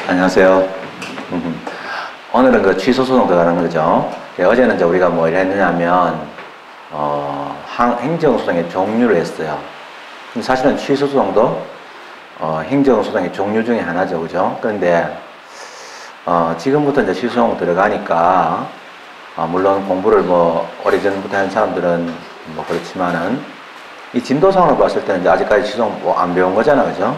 안녕하세요. 오늘은 그 취소 소송 들어가는 거죠. 어제는 이제 우리가 뭐 이랬느냐면, 행정소송의 종류를 했어요. 근데 사실은 취소 소송도, 행정소송의 종류 중에 하나죠. 그죠? 그런데, 지금부터 이제 취소 소송 들어가니까, 물론 공부를 뭐, 오래전부터 하는 사람들은 뭐 그렇지만은, 이 진도상으로 봤을 때는 이제 아직까지 취소 소송 뭐 안 배운 거잖아. 그죠?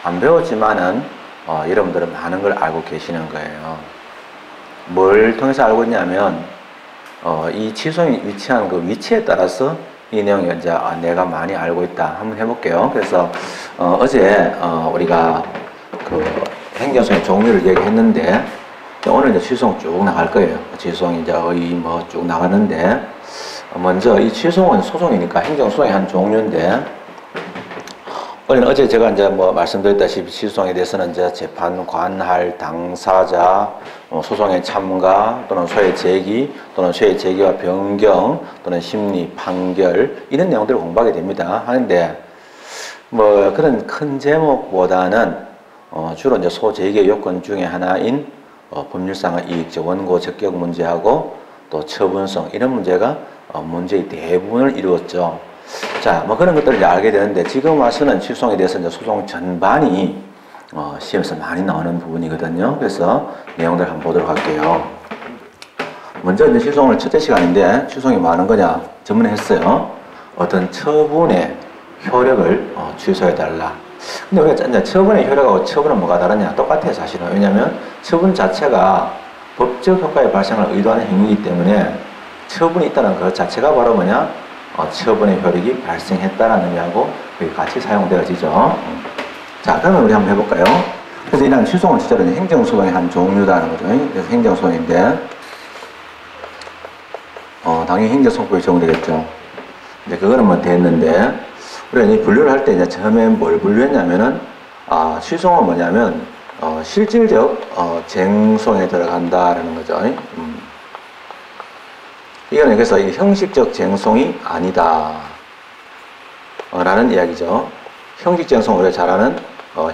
안 배웠지만은, 여러분들은 많은 걸 알고 계시는 거예요. 뭘 통해서 알고 있냐면, 이 취소송이 위치한 그 위치에 따라서 이 내용이 이제 내가 많이 알고 있다. 한번 해볼게요. 그래서, 어제, 우리가 그 행정소송의 종류를 얘기했는데, 오늘 이제 취소송 쭉 나갈 거예요. 취소송이 이제 뭐 쭉 나가는데, 먼저 이 취소송은 소송이니까 행정소송의 한 종류인데, 어제 제가 이제 뭐 말씀드렸다시피 취소송에 대해서는 이제 재판 관할 당사자, 소송의 참가 또는 소의 제기 또는 소의 제기와 변경 또는 심리 판결 이런 내용들을 공부하게 됩니다. 하는데 뭐 그런 큰 제목보다는 주로 이제 소제기의 요건 중에 하나인 법률상의 이익적 원고 적격 문제하고 또 처분성 이런 문제가 문제의 대부분을 이루었죠. 자, 뭐 그런 것들을 알게 되는데 지금 와서는 취소송에 대해서 이제 소송 전반이 시험에서 많이 나오는 부분이거든요. 그래서 내용들 한번 보도록 할게요. 먼저 이제 취소송을 첫째 시간인데 취소송이 뭐 하는 거냐? 전문했어요. 어떤 처분의 효력을 취소해달라. 근데 우리가 이제 처분의 효력하고 처분은 뭐가 다르냐? 똑같아요, 사실은. 왜냐하면 처분 자체가 법적 효과의 발생을 의도하는 행위이기 때문에 처분이 있다는 것 자체가 바로 뭐냐? 처분의 효력이 발생했다라는 의미하고 같이 사용되어지죠. 자, 그러면 우리 한번 해볼까요? 그래서 이런 취소송은 실제로 행정소송의 한 종류다는 거죠. 그래서 행정소송인데, 당연히 행정소송법이 적용되겠죠. 이제 그거는 뭐 됐는데, 우리가 이 분류를 할 때 이제 처음에 뭘 분류했냐면은, 취소송은 뭐냐면, 실질적, 쟁송에 들어간다라는 거죠. 이거는 그래서 형식적 쟁송이 아니다. 라는 이야기죠. 형식 쟁송 우리가 잘 아는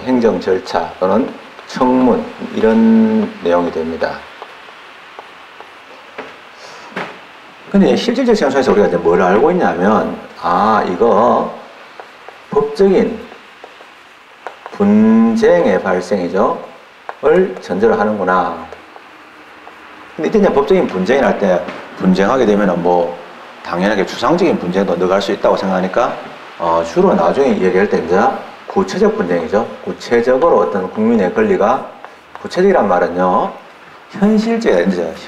행정 절차 또는 청문 이런 내용이 됩니다. 근데 실질적 쟁송에서 우리가 이제 뭘 알고 있냐면 이거 법적인 분쟁의 발생이죠. 을 전제로 하는구나. 근데 이때 이제 법적인 분쟁을 할 때 분쟁하게 되면은 뭐 당연하게 추상적인 분쟁도 넣어갈 수 있다고 생각하니까 주로 나중에 얘기할 때 이제 구체적 분쟁이죠. 구체적으로 어떤 국민의 권리가 구체적이란 말은요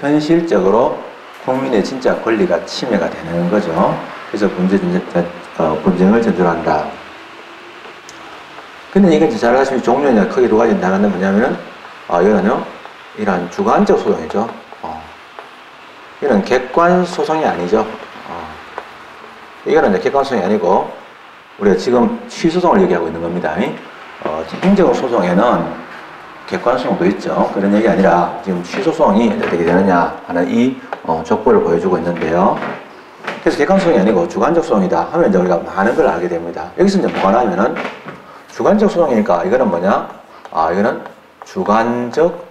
현실적으로 국민의 진짜 권리가 침해가 되는 거죠. 그래서 분쟁을 전제로 한다. 근데 이게 잘 아시면 종류는 크게 두 가지 나가는 뭐냐면은 이거는요 이런 주관적 소송이죠. 이거는 객관 소송이 아니죠. 이거는 객관 소송이 아니고 우리가 지금 취소송을 얘기하고 있는 겁니다. 행정 소송에는 객관 소송도 있죠. 그런 얘기 아니라 지금 취소송이 어떻게 되느냐 하는 이 족보를 보여주고 있는데요. 그래서 객관 소송이 아니고 주관적 소송이다 하면 이제 우리가 많은 걸 알게 됩니다. 여기서 이제 뭐가 나오면은 주관적 소송이니까 이거는 뭐냐? 이거는 주관적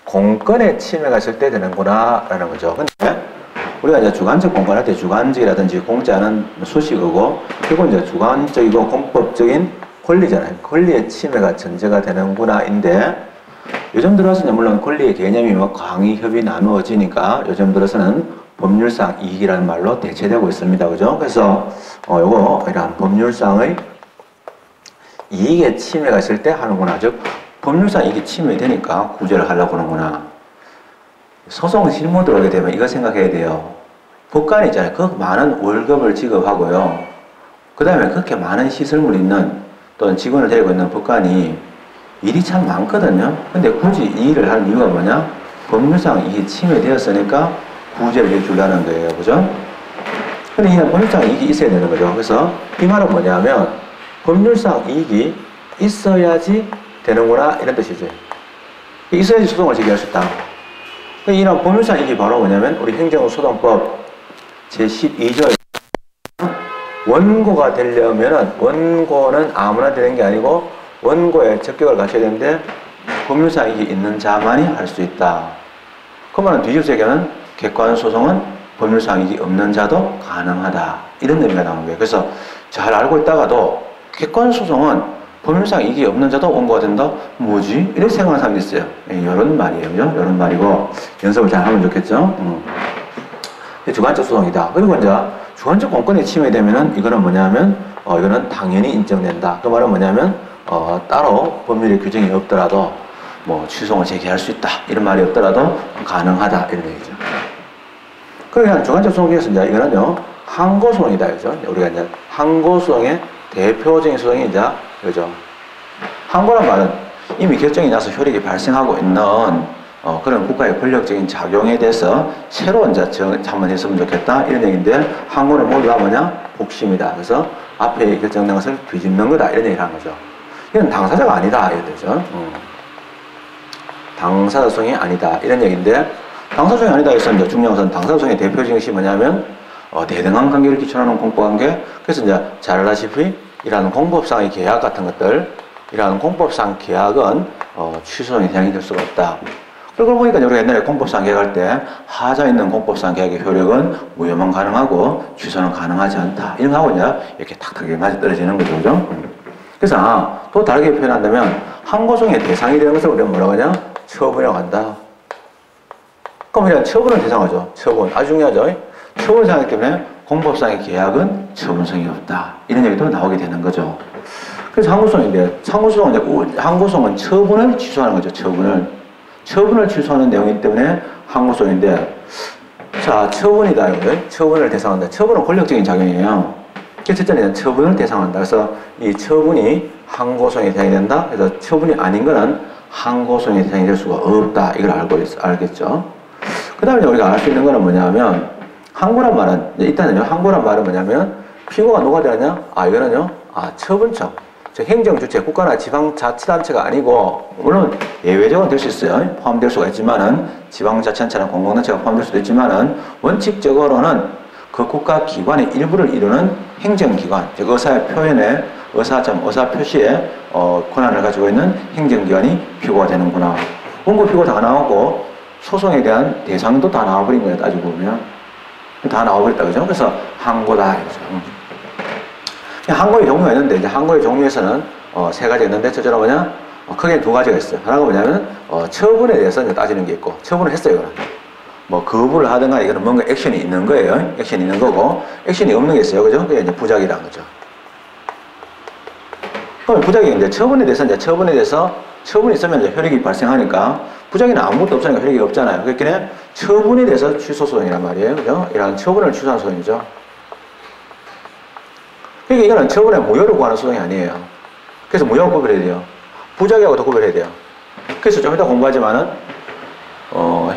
공권의 침해가 있을 때 되는구나 라는 거죠. 근데 우리가 이제 주관적 공권할 때 주관적이라든지 공자는 수식어고 결국 이제 주관적이고 공법적인 권리잖아요. 권리의 침해가 전제가 되는구나 인데 요즘 들어서는 물론 권리의 개념이 뭐 강의, 협의 나누어지니까 요즘 들어서는 법률상 이익이라는 말로 대체되고 있습니다. 그죠? 그래서 요거 이런 법률상의 이익의 침해가 있을 때 하는구나. 즉 법률상 이게 침해되니까 구제를 하려고 하는구나. 소송 실무 들어오게 되면 이거 생각해야 돼요. 법관이 있잖아요. 그 많은 월급을 지급하고요. 그 다음에 그렇게 많은 시설물 있는 또는 직원을 데리고 있는 법관이 일이 참 많거든요. 근데 굳이 이 일을 하는 이유가 뭐냐? 법률상 이게 침해되었으니까 구제를 해주려는 거예요. 그죠? 근데 이 법률상 이익이 있어야 되는 거죠. 그래서 이 말은 뭐냐면 법률상 이익이 있어야지 되는구나 이런 뜻이죠. 있어야지 소송을 제기할 수 있다. 이런 법률상 이익이 바로 뭐냐면 우리 행정소송법 제12조에 원고가 되려면은 원고는 아무나 되는 게 아니고 원고의 적격을 갖춰야 되는데 법률상 이익이 있는 자만이 할 수 있다. 그러면 뒤집어서 얘기하면 객관 소송은 법률상 이익이 없는 자도 가능하다. 이런 의미가 나오는 거예요. 그래서 잘 알고 있다가도 객관 소송은 법률상 이익이 없는 자도 원고가 된다? 뭐지? 이렇게 생각하는 사람이 있어요. 이런 말이에요. 그죠? 이런 말이고 연습을 잘 하면 좋겠죠? 주관적 소송이다. 그리고 이제 주관적 공권이 침해되면은 이거는 뭐냐면 이거는 당연히 인정된다. 그 말은 뭐냐면 따로 법률의 규정이 없더라도 뭐 취소송을 제기할 수 있다. 이런 말이 없더라도 가능하다. 이런 얘기죠. 그러니까 주관적 소송 중에서 이제 이거는요 항고소송이다. 그죠? 우리가 이제 항고소송의 대표적인 소송이 이제 그죠? 항고란 말은 이미 결정이 나서 효력이 발생하고 있는 그런 국가의 권력적인 작용에 대해서 새로 이제 한번 했으면 좋겠다 이런 얘기인데 항고는 모두가 뭐냐? 복심이다. 그래서 앞에 결정된 것을 뒤집는 거다 이런 얘기를 하는 거죠. 이건 당사자가 아니다 이런 거죠. 당사자성이 아니다 이런 얘기인데 당사자성이 아니다 해서 이제 중요한 것은 당사자성의 대표적인 것이 뭐냐면 대등한 관계를 기초로 하는 공법관계. 그래서 이제 잘 알다시피 이러한 공법상의 계약 같은 것들, 이러한 공법상 계약은 취소성이 대상이 될 수가 없다. 그러고 보니까 우리가 옛날에 공법상 계약할 때 하자 있는 공법상 계약의 효력은 무효만 가능하고 취소는 가능하지 않다. 이런 거하고 이제 이렇게 탁탁 맞아 떨어지는 거죠, 그죠? 그래서 또 다르게 표현한다면 항고소송의 대상이 되는 것을 우리가 뭐라고 하냐? 처분이라고 한다. 그럼 그냥 처분을 대상하죠. 처분 아주 중요하죠. 처분을 대상하기 때문에 공법상의 계약은 처분성이 없다. 이런 얘기도 나오게 되는 거죠. 그래서 항고소송인데, 항고소송은 처분을 취소하는 거죠. 처분을 취소하는 내용이기 때문에 항고소송인데, 자, 처분이다. 이거를. 처분을 대상한다. 처분은 권력적인 작용이에요. 첫째는 처분을 대상한다. 그래서 이 처분이 항고소송의 대상이 된다. 그래서 처분이 아닌 거는 항고소송의 대상이 될 수가 없다. 이걸 알겠죠. 그 다음에 우리가 알 수 있는 거는 뭐냐면, 항고란 말은, 일단은요, 항고란 말은 뭐냐면, 피고가 누가 되느냐? 이거는요, 처분청. 즉, 행정주체, 국가나 지방자치단체가 아니고, 물론 예외적으로 될 수 있어요. 포함될 수가 있지만은, 지방자치단체나 공공단체가 포함될 수도 있지만은, 원칙적으로는 그 국가 기관의 일부를 이루는 행정기관, 즉, 의사의 표현에, 의사 표시에, 권한을 가지고 있는 행정기관이 피고가 되는구나. 원고 피고 다 나오고, 소송에 대한 대상도 다 나와버린 거예요, 따지고 보면. 다 나와버렸다, 그죠? 그래서 항고다, 이거죠. 항고의 종류가 있는데, 이제 항고의 종류에서는, 세 가지가 있는데, 첫째로 뭐냐? 크게 두 가지가 있어요. 하나가 뭐냐면, 처분에 대해서 이제 따지는 게 있고, 처분을 했어요, 이거는. 뭐, 거부를 하든가, 이거는 뭔가 액션이 있는 거예요. 액션이 있는 거고, 액션이 없는 게 있어요, 그죠? 그게 이제 부작이라는 거죠. 그럼 부작이 이제 처분에 대해서 처분이 있으면 이제 효력이 발생하니까, 부작위는 아무것도 없으니까 효력이 없잖아요. 그렇기는 처분에 대해서 취소소송이란 말이에요. 그죠? 이런 처분을 취소한 소송이죠. 그러니까 이거는 처분의 무효를 구하는 소송이 아니에요. 그래서 무효하고 구별해야 돼요. 부작위하고도 구별해야 돼요. 그래서 좀 이따 공부하지만은,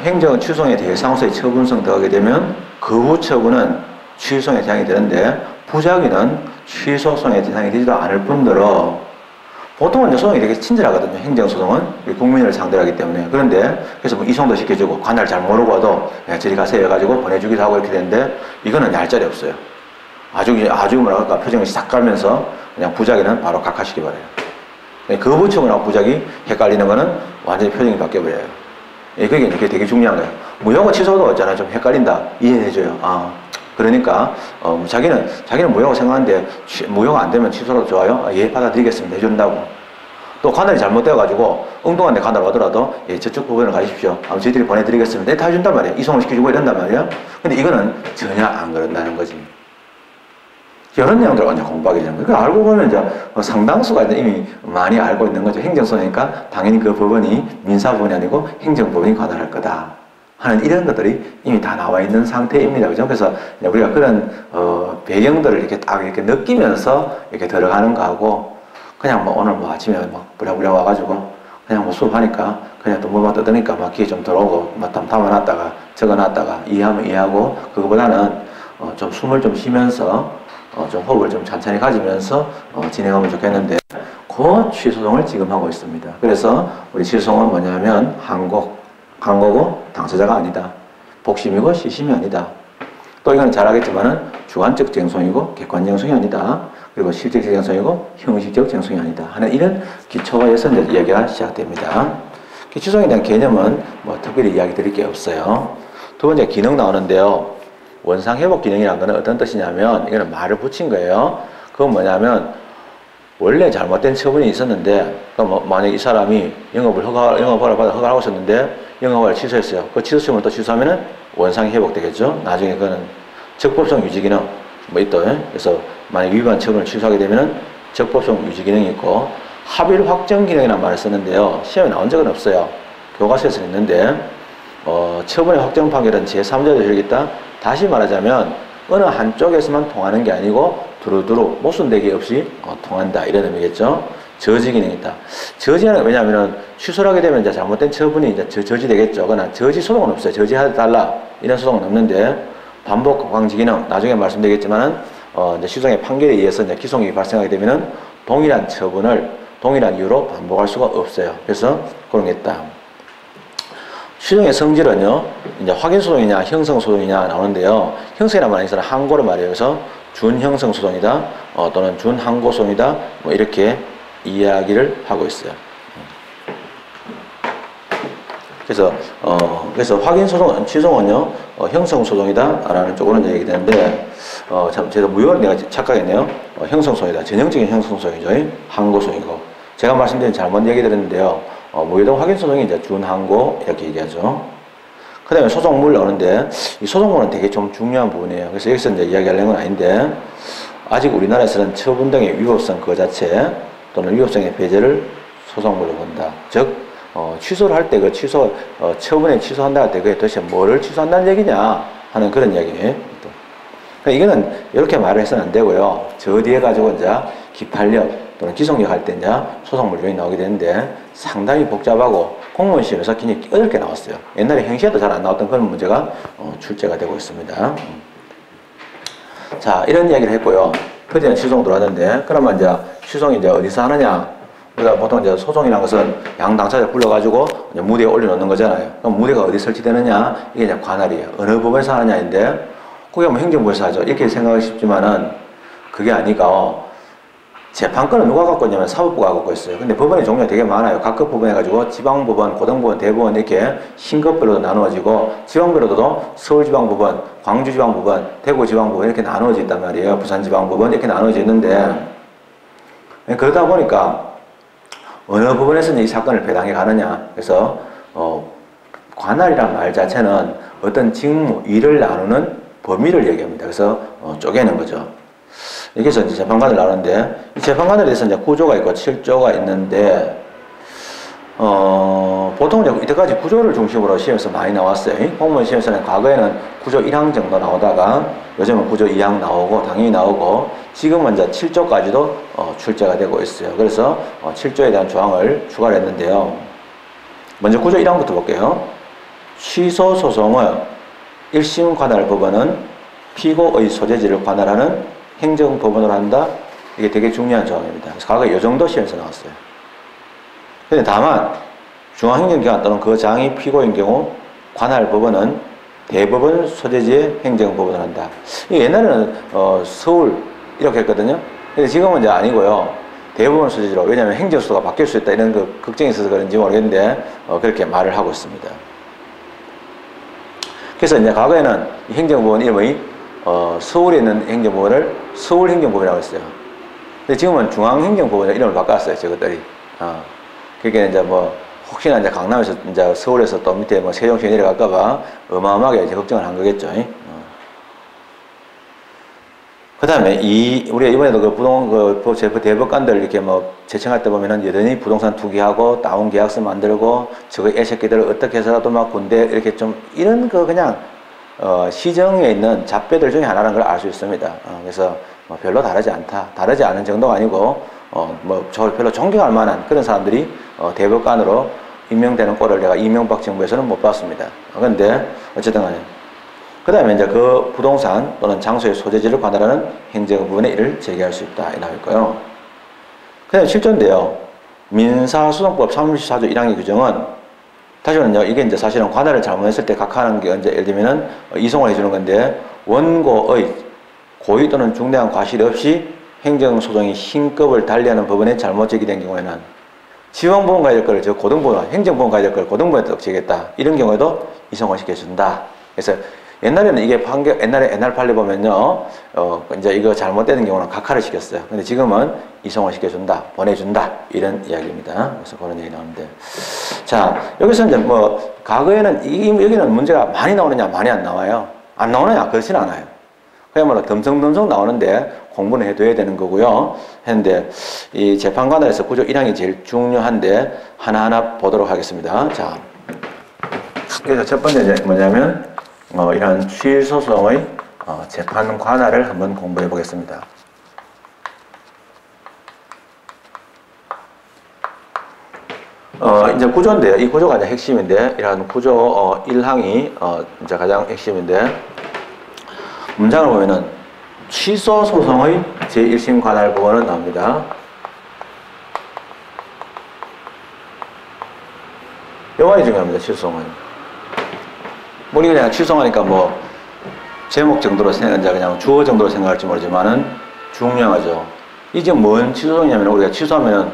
행정 취소송의 대상으로서의 처분성 들어가게 되면 그 후 처분은 취소송의 대상이 되는데 부작위는 취소송의 대상이 되지도 않을 뿐더러 보통은 이제 소송이 되게 친절하거든요. 행정소송은 국민을 상대로 하기 때문에. 그런데 그래서 뭐 이송도 시켜주고 관할 잘 모르고 와도 저리 가세요 해가지고 보내주기도 하고 이렇게 되는데 이거는 얄짤이 없어요. 아주 뭐랄까 표정이 싹 깔면서 그냥 부작위는 바로 각하시켜버려요. 그 처분하고 부작위 헷갈리는 거는 완전히 표정이 바뀌어버려요. 그게 되게 중요한 거예요. 무효가 취소도 있잖아요. 좀 헷갈린다. 이해해줘요. 그러니까 자기는 무효라고 생각하는데 무효가 안 되면 취소라도 좋아요. 예, 받아들이겠습니다. 해준다고. 또 관할이 잘못되어가지고 엉뚱한 데 관할 오더라도 예, 저쪽 부분을 가십시오. 저희들이 보내드리겠습니다. 네, 다 해준단 말이에요. 이송을 시켜주고 이런단 말이에요. 근데 이거는 전혀 안 그런다는 거지. 이런 내용들을 언제 공부하게 되는 거예요. 알고 보면 이제 상당수가 이제 이미 많이 알고 있는 거죠. 행정소니까 당연히 그 법원이 민사법원이 아니고 행정법원이 관할할 거다 하는 이런 것들이 이미 다 나와 있는 상태입니다. 그죠? 그래서 우리가 그런 배경들을 이렇게 딱 이렇게 느끼면서 이렇게 들어가는 거하고 그냥 뭐 오늘 뭐 아침에 막 부랴부랴 와가지고 그냥 뭐 수업하니까 그냥 또 뭐만 뜯으니까 막 귀에 좀 들어오고 막 담아놨다가 적어놨다가 이해하면 이해하고 그거보다는 좀 숨을 좀 쉬면서 좀 호흡을 좀 천천히 가지면서 진행하면 좋겠는데 그 취소송을 지금 하고 있습니다. 그래서 우리 취소송은 뭐냐면 항고고 당사자가 아니다. 복심이고 시심이 아니다. 또 이건 잘 알겠지만은 주관적 쟁송이고 객관 쟁송이 아니다. 그리고 실질적 쟁송이고 형식적 쟁송이 아니다. 하는 이런 기초에서 이제 얘기가 시작됩니다. 취소에 대한 개념은 뭐 특별히 이야기 드릴 게 없어요. 두 번째 기능 나오는데요. 원상회복 기능이라는 것은 어떤 뜻이냐면 이거는 말을 붙인 거예요. 그건 뭐냐면 원래 잘못된 처분이 있었는데 만약 이 사람이 영업을 받아 허가하고 있었는데 영업을 취소했어요. 그 취소 처분을 또 취소하면은 원상이 회복되겠죠. 나중에 그거는 적법성 유지 기능 뭐 있다. 그래서 만약 위반 처분을 취소하게 되면은 적법성 유지 기능이 있고 합의를 확정 기능이라는 말을 썼는데요. 시험에 나온 적은 없어요. 교과서에서 있는데 처분의 확정 판결은 제3자의 효력이 있다. 다시 말하자면 어느 한쪽에서만 통하는 게 아니고 두루두루 모순되기 없이 통한다 이런 의미겠죠. 저지 기능이 있다. 저지하는 건 왜냐하면 취소를 하게 되면 이제 잘못된 처분이 이제 저지되겠죠. 그러나 저지 소송은 없어요. 저지해달라 이런 소송은 없는데 반복 방지 기능 나중에 말씀드리겠지만은 이제 시정의 판결에 의해서 이제 기소이 발생하게 되면은 동일한 처분을 동일한 이유로 반복할 수가 없어요. 그래서 그런 게 있다. 시정의 성질은요, 이제 확인 소송이냐 형성 소송이냐 나오는데요. 형성이라는 말은 있어요. 항고를 말해요. 그래서 준형성 소송이다, 또는 준항고 소송이다, 뭐 이렇게 이야기를 하고 있어요. 그래서 확인 소송, 취소는요, 형성 소송이다라는 쪽으로는 얘기 되는데, 참, 제가 무효를 내가 착각했네요. 형성 소송이다. 전형적인 형성 소송이죠. 항고 소송이고. 제가 말씀드린 잘못 얘기 드렸는데요. 무효동 확인 소송이 이제 준항고 이렇게 얘기하죠. 그 다음에 소송물 나오는데, 이 소송물은 되게 좀 중요한 부분이에요. 그래서 여기서 이제 이야기하려는 건 아닌데, 아직 우리나라에서는 처분 등의 위법성 그 자체 또는 위법성의 배제를 소송물로 본다. 즉, 취소를 할 때 그 처분에 취소한다 할 때 그게 도대체 뭐를 취소한다는 얘기냐 하는 그런 이야기예요. 그러니까 이거는 이렇게 말을 해서는 안 되고요. 저 뒤에 가지고 이제 기판력 또는 기속력 할 때 이제 소송물 요인이 나오게 되는데 상당히 복잡하고 공무원 시험에서 굉장히 어렵게 나왔어요. 옛날에 형시에도 잘 안 나왔던 그런 문제가 출제가 되고 있습니다. 자, 이런 이야기를 했고요. 그때는 취소송 들어왔는데 그러면 이제 취소송이 이제 어디서 하느냐? 우리가 보통 이제 소송이라는 것은 양 당사자를 불러가지고 이제 무대에 올려놓는 거잖아요. 그럼 무대가 어디 설치되느냐? 이게 이제 관할이에요. 어느 부분에서 하느냐인데, 그게 뭐 행정부에서 하죠. 이렇게 생각하기 쉽지만은 그게 아니고, 재판권은 누가 갖고 있냐면 사법부가 갖고 있어요. 근데 법원의 종류가 되게 많아요. 각급 법원 해가지고 지방법원, 고등법원, 대법원 이렇게 신급별로도 나누어지고, 지방별로도 서울지방법원, 광주지방법원, 대구지방법원 이렇게 나누어져 있단 말이에요. 부산지방법원 이렇게 나누어져 있는데, 그러다 보니까 어느 부분에서 이 사건을 배당해 가느냐. 그래서 관할이란 말 자체는 어떤 직무, 일을 나누는 범위를 얘기합니다. 그래서 쪼개는 거죠. 여기서 이제 재판관을 나누는데 이 재판관에 대해서 이제 구조가 있고 7조가 있는데 보통 이때까지 구조를 중심으로 시험에서 많이 나왔어요. 공무원 시험에서는 과거에는 구조 1항 정도 나오다가 요즘은 구조 2항 나오고 당연히 나오고 지금은 이제 7조까지도 출제가 되고 있어요. 그래서 7조에 대한 조항을 추가를 했는데요. 먼저 구조 1항부터 볼게요. 취소 소송의 1심 관할 법원은 피고의 소재지를 관할하는 행정법원으로 한다. 이게 되게 중요한 조항입니다. 그래서 과거에 이 정도 시험에서 나왔어요. 근데 다만 중앙행정기관 또는 그 장이 피고인 경우 관할 법원은 대법원 소재지의 행정법원을 한다. 옛날에는 서울 이렇게 했거든요. 근데 지금은 이제 아니고요. 대법원 소재지로, 왜냐하면 행정수가 바뀔 수 있다 이런 그 걱정이 있어서 그런지 모르겠는데 그렇게 말을 하고 있습니다. 그래서 이제 과거에는 행정법원 이름이 서울에 있는 행정법원을 서울행정법원이라고 했어요. 근데 지금은 중앙행정법원의 이름을 바꿨어요. 저것들이. 그게 이제 뭐 혹시나 이제 강남에서 이제 서울에서 또 밑에 뭐 세종시에 내려갈까봐 어마어마하게 이제 걱정을 한 거겠죠. 그 다음에 우리가 이번에도 그 대법관들 이렇게 뭐 제청할 때 보면은 여전히 부동산 투기하고 다운 계약서 만들고 저거 애새끼들을 어떻게 해서라도 막 군대 이렇게 좀 이런 거 그냥 시정에 있는 잡배들 중에 하나라는 걸 알 수 있습니다. 그래서 뭐 별로 다르지 않다. 다르지 않은 정도가 아니고 뭐 저 별로 존경할 만한 그런 사람들이 대법관으로 임명되는 꼴을 내가 이명박 정부에서는 못 봤습니다. 그런데 어쨌든 간에 그 다음에 이제 그 부동산 또는 장소의 소재지를 관할하는 행정부분의 일을 제기할 수 있다. 이 나올 거예요. 그 다음에 7조인데요. 민사소송법 34조 1항의 규정은 다시 말하면요. 이게 이제 사실은 관할을 잘못했을 때 각하하는 게 이제 예를 들면은 이송을 해주는 건데 원고의 고의 또는 중대한 과실 없이 행정소송이 신급을 달리하는 법원에 잘못 제기된 경우에는 지방보험 가야 될 거를 저 고등보험, 행정보험 가야 될 거를 고등보험에 떡지겠다. 이런 경우에도 이송을 시켜준다. 그래서 옛날에는 이게 옛날 판례 보면요, 이제 이거 잘못되는 경우는 각하를 시켰어요. 근데 지금은 이송을 시켜준다, 보내준다, 이런 이야기입니다. 그래서 그런 얘기 나오는데. 자, 여기서 이제 뭐, 과거에는, 여기는 문제가 많이 나오느냐, 많이 안 나와요. 안 나오느냐, 그렇진 않아요. 그야말로 덤성덤성 나오는데 공부는 해둬야 되는 거고요. 했는데, 이 재판관에서 구조 1항이 제일 중요한데, 하나하나 보도록 하겠습니다. 자, 그래서 첫 번째 이제 뭐냐면, 이런 취소송의 재판 관할을 한번 공부해 보겠습니다. 이제 구조인데요. 이 구조가 이제 핵심인데, 이런 구조 1항이 이제 가장 핵심인데, 문장을 보면은 취소 소송의 제1심 관할 부분은 나옵니다. 요건이 중요합니다. 취소송은. 우리 그냥 취소하니까 뭐 제목 정도로 그냥 주어 정도로 생각할지 모르지만은 중요하죠. 이게 뭔 취소송이냐면 우리가 취소하면은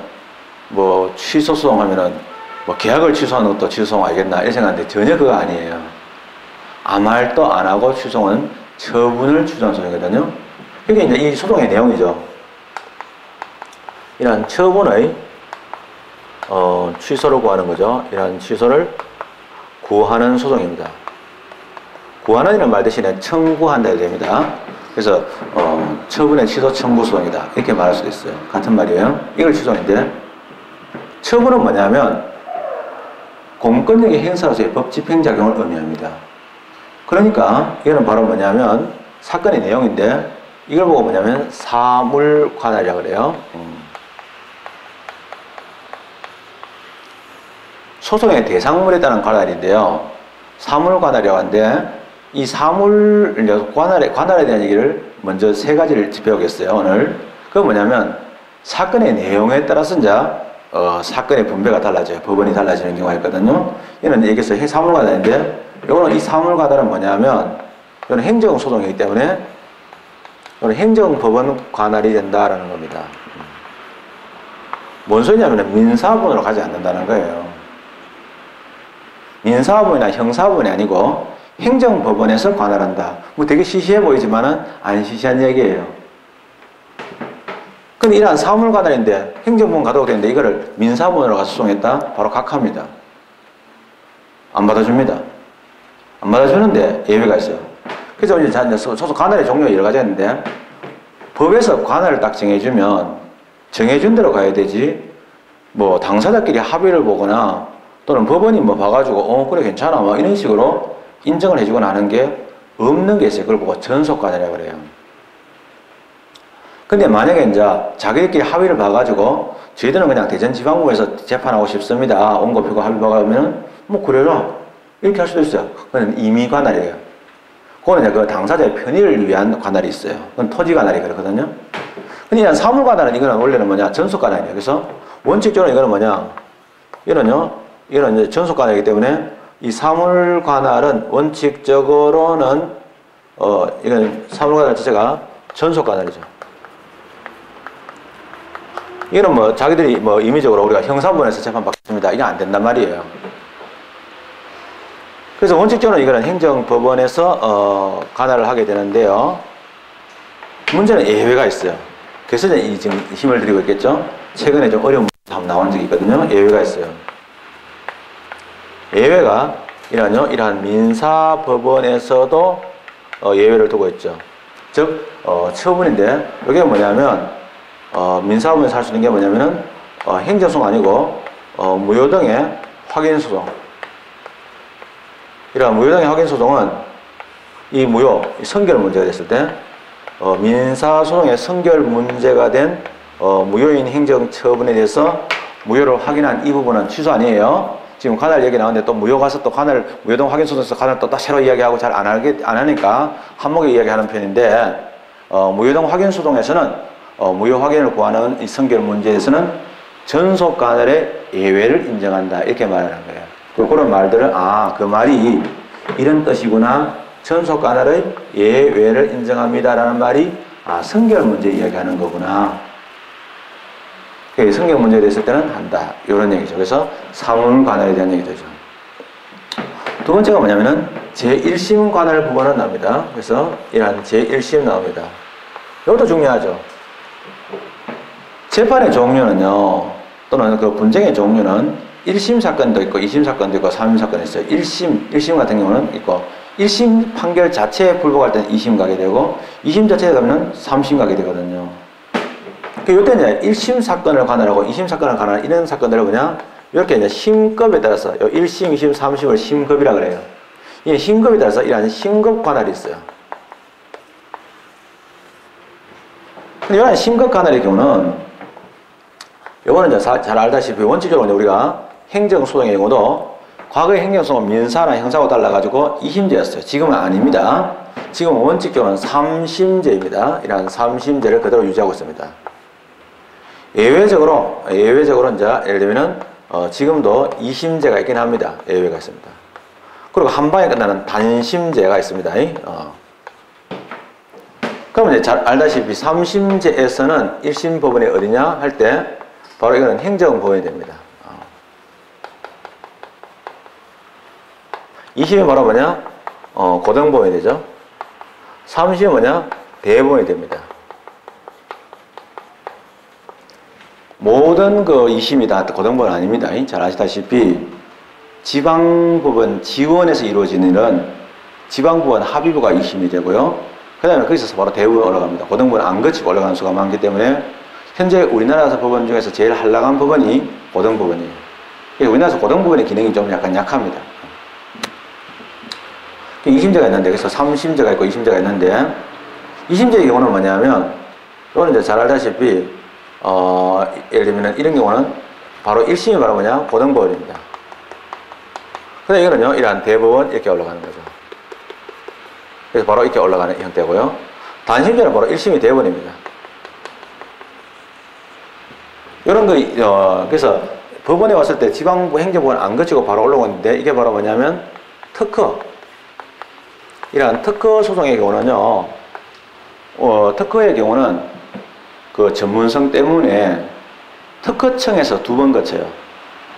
뭐 취소 소송하면은 뭐 계약을 취소하는 것도 취소송 알겠나 이런 생각하는데 전혀 그거 아니에요. 아무 말도 안 하고 취소는 처분을 취소한 소송이거든요. 이게 이제 이 소송의 내용이죠. 이런 처분의 취소를 구하는 거죠. 이런 취소를 구하는 소송입니다. 구하는이라는 말 대신에 청구한다 해도 됩니다. 그래서 처분의 취소 청구 소송이다 이렇게 말할 수도 있어요. 같은 말이에요. 이걸 취소인데 처분은 뭐냐면 공권력의 행사로서의 법 집행작용을 의미합니다. 그러니까 이거는 바로 뭐냐면 사건의 내용인데 이걸 보고 뭐냐면 사물관할이라고 그래요. 소송의 대상물에 따른 관할인데요. 사물관할이라고 하는데 이 관할에 대한 얘기를 먼저 세 가지를 짚어보겠어요, 오늘. 그건 뭐냐면, 사건의 내용에 따라서 이제, 사건의 분배가 달라져요. 법원이 달라지는 경우가 있거든요. 이는 여기서 사물관할인데, 이거는 이 사물관할은 뭐냐면, 이건 행정소송이기 때문에, 이건 행정법원 관할이 된다라는 겁니다. 뭔 소리냐면, 민사법원으로 가지 않는다는 거예요. 민사법원이나 형사법원이 아니고, 행정법원에서 관할한다. 뭐 되게 시시해 보이지만은 안 시시한 얘기예요. 근데 이러한 사물관할인데 행정법원 가도 되는데 이거를 민사법원으로 가서 소송했다? 바로 각하입니다. 안 받아줍니다. 안 받아주는데 예외가 있어요. 그래서 이제 소송 관할의 종류가 여러 가지가 있는데 법에서 관할을 딱 정해준 대로 가야 되지 뭐 당사자끼리 합의를 보거나 또는 법원이 뭐 봐가지고 그래 괜찮아 뭐 이런 식으로 인정을 해주거나 하는 게 없는 게 있어요. 그걸 보고 전속관할이라고 그래요. 근데 만약에 이제 자기들끼리 합의를 봐가지고 저희들은 그냥 대전지방법에서 재판하고 싶습니다. 원고표가 합의 봐가면은 뭐 그래라 이렇게 할 수도 있어요. 그건 임의관할이에요. 그거는 이제 그 당사자의 편의를 위한 관할이 있어요. 그건 토지관할이 그렇거든요. 근데 이런 사물관할은 이거는 원래는 뭐냐 전속관할이에요. 그래서 원칙적으로 이거는 뭐냐 이거는 이제 전속관할이기 때문에 이 사물관할은 원칙적으로는 이건 사물관할 자체가 전속관할이죠. 이거는 뭐 자기들이 뭐 임의적으로 우리가 형사법원에서 재판 받겠습니다. 이건 안 된단 말이에요. 그래서 원칙적으로 이거는 행정법원에서 관할을 하게 되는데요. 문제는 예외가 있어요. 그래서 지금 힘을 들이고 있겠죠. 최근에 좀 어려운 문제 나온 적이 있거든요. 예외가 있어요. 예외가 이러한 민사법원에서도 예외를 두고 있죠. 즉 처분인데 이게 뭐냐면 민사법원에서 할 수 있는 게 뭐냐면은 행정소송 아니고 무효등의 확인소송. 이러한 무효등의 확인소송은 이 선결 문제가 됐을 때 민사소송의 선결 문제가 된 무효인 행정처분에 대해서 무효를 확인한 이 부분은 취소 아니에요. 지금 관할 얘기 나오는데 또 무효 가서 또 무효등 확인소송에서 관할 또 새로 이야기하고 잘 안 하니까 한목에 이야기하는 편인데 무효등 확인소송에서는 무효 확인을 구하는 이 선결 문제에서는 전속관할의 예외를 인정한다 이렇게 말하는 거예요. 그런 말들은 그 말이 이런 뜻이구나. 전속관할의 예외를 인정합니다라는 말이 선결 문제 이야기하는 거구나. 성격 문제가 있을 때는 한다. 이런 얘기죠. 그래서 사문 관할에 대한 얘기죠. 두 번째가 뭐냐면은 제1심 관할 부분은 나옵니다. 그래서 이러한 제1심 나옵니다. 이것도 중요하죠. 재판의 종류는요, 또는 그 분쟁의 종류는 1심 사건도 있고 2심 사건도 있고 3심 사건도 있어요. 1심 같은 경우는 있고 1심 판결 자체에 불복할 때는 2심 가게 되고 2심 자체에 가면 3심 가게 되거든요. 이때 이제 1심 사건을 관할하고 2심 사건을 관할하는 이런 사건들을 그냥 이렇게 이제 심급에 따라서 1심, 2심, 3심을 심급이라 그래요. 이 심급에 따라서 이러한 심급 관할이 있어요. 근데 이러한 심급 관할의 경우는 이거는 이제 잘 알다시피 원칙적으로 우리가 행정소송의 경우도 과거의 행정소송은 민사나 형사하고 달라가지고 2심제였어요. 지금은 아닙니다. 지금은 원칙적으로는 3심제입니다. 이러한 3심제를 그대로 유지하고 있습니다. 예외적으로 이제 예를 들면은 지금도 2심제가 있긴 합니다. 예외가 있습니다. 그리고 한 방에 끝나는 단심제가 있습니다. 그럼 이제 잘 알다시피 3심제에서는 1심 법원이 어디냐 할 때 바로 이거는 행정법원이 됩니다. 2심이 바로 뭐냐? 고등법원이 되죠. 3심이 뭐냐? 대법원이 됩니다. 모든 그 2심이 다 고등법원 아닙니다. 잘 아시다시피 지방법원 지원에서 이루어지는 일은 지방법원 합의부가 2심이 되고요. 그 다음에 거기서 바로 대법원 올라갑니다. 고등법원 안 거치고 올라가는 수가 많기 때문에 현재 우리나라에서 법원 중에서 제일 한락한 법원이 고등법원이에요. 우리나라에서 고등법원의 기능이 좀 약간 약합니다. 2심제가 있는데, 그래서 3심제가 있고 2심제가 있는데, 2심제의 경우는 뭐냐면, 이거는 이제 잘 알다시피, 예를 들면 이런 경우는 바로 1심이 바로 뭐냐? 고등법원입니다. 근데 이거는요, 이러한 대법원 이렇게 올라가는 거죠. 그래서 바로 이렇게 올라가는 형태고요. 단심제는 바로 1심이 대법원입니다. 이런 거, 그래서 법원에 왔을 때 지방부 행정법원 안 거치고 바로 올라오는데 이게 바로 뭐냐면 특허. 이러한 특허 소송의 경우는요, 특허의 경우는 그 전문성 때문에 특허청에서 2번 거쳐요.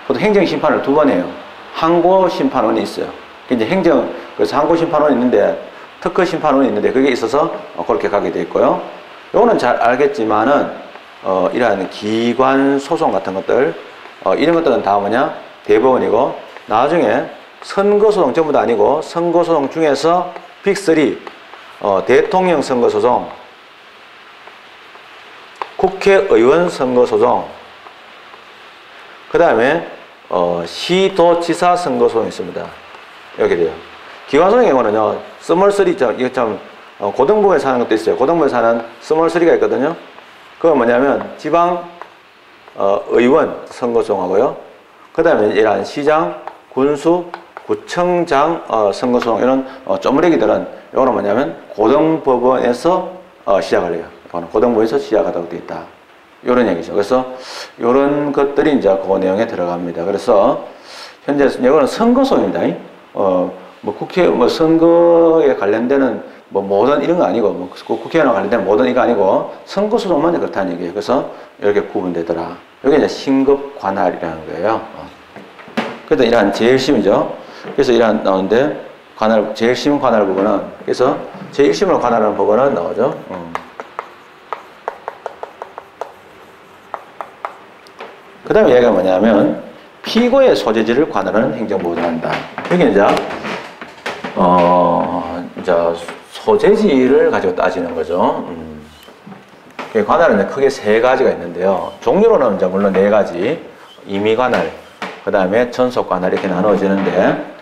보통 행정심판을 2번 해요. 항고심판원이 있어요. 그래서 항고심판원이 있는데, 특허심판원이 있는데, 그게 있어서 그렇게 가게 돼 있고요. 요거는 잘 알겠지만은, 이러한 기관 소송 같은 것들, 이런 것들은 다 뭐냐? 대법원이고, 나중에 선거소송 전부 다 아니고, 선거소송 중에서 빅3, 대통령 선거소송, 국회의원 선거소송, 그 다음에 시도지사 선거소송이 있습니다. 이렇게 돼요. 기관소송의 경우는요, 스몰3, 이거 참 고등법원에서 하는 것도 있어요. 고등법원에서 하는 스몰3가 있거든요. 그건 뭐냐면 지방 의원 선거소송하고요. 그 다음에 이러한 시장, 군수, 구청장 선거소송 이런 쪼무레기들은 이거는 뭐냐면 고등법원에서 시작을 해요. 이거는 고등법원에서 시작하도록 되어 있다. 이런 얘기죠. 그래서 이런 것들이 이제 그 내용에 들어갑니다. 그래서 현재 이거는 선거소송입니다. 뭐 국회 선거에 관련되는 모든 이런 거 아니고 국회의원과 관련된 모든 이거 아니고 선거소송만 그렇다는 얘기예요. 그래서 이렇게 구분되더라. 이게 이제 신급 관할이라는 거예요. 그래서 이러한 제1심이죠. 그래서 이러한 나오는데 관할 제1심 관할 부분은 그래서 제1심을 관할하는 부분은 나오죠. 그 다음에 얘기가 뭐냐면 피고의 소재지를 관할하는 행정부가 한다. 여기 이제 소재지를 가지고 따지는 거죠. 관할은 이제 크게 3가지가 있는데요. 종류로는 이제 물론 4가지, 임의 관할, 그 다음에 전속 관할 이렇게 나누어지는데,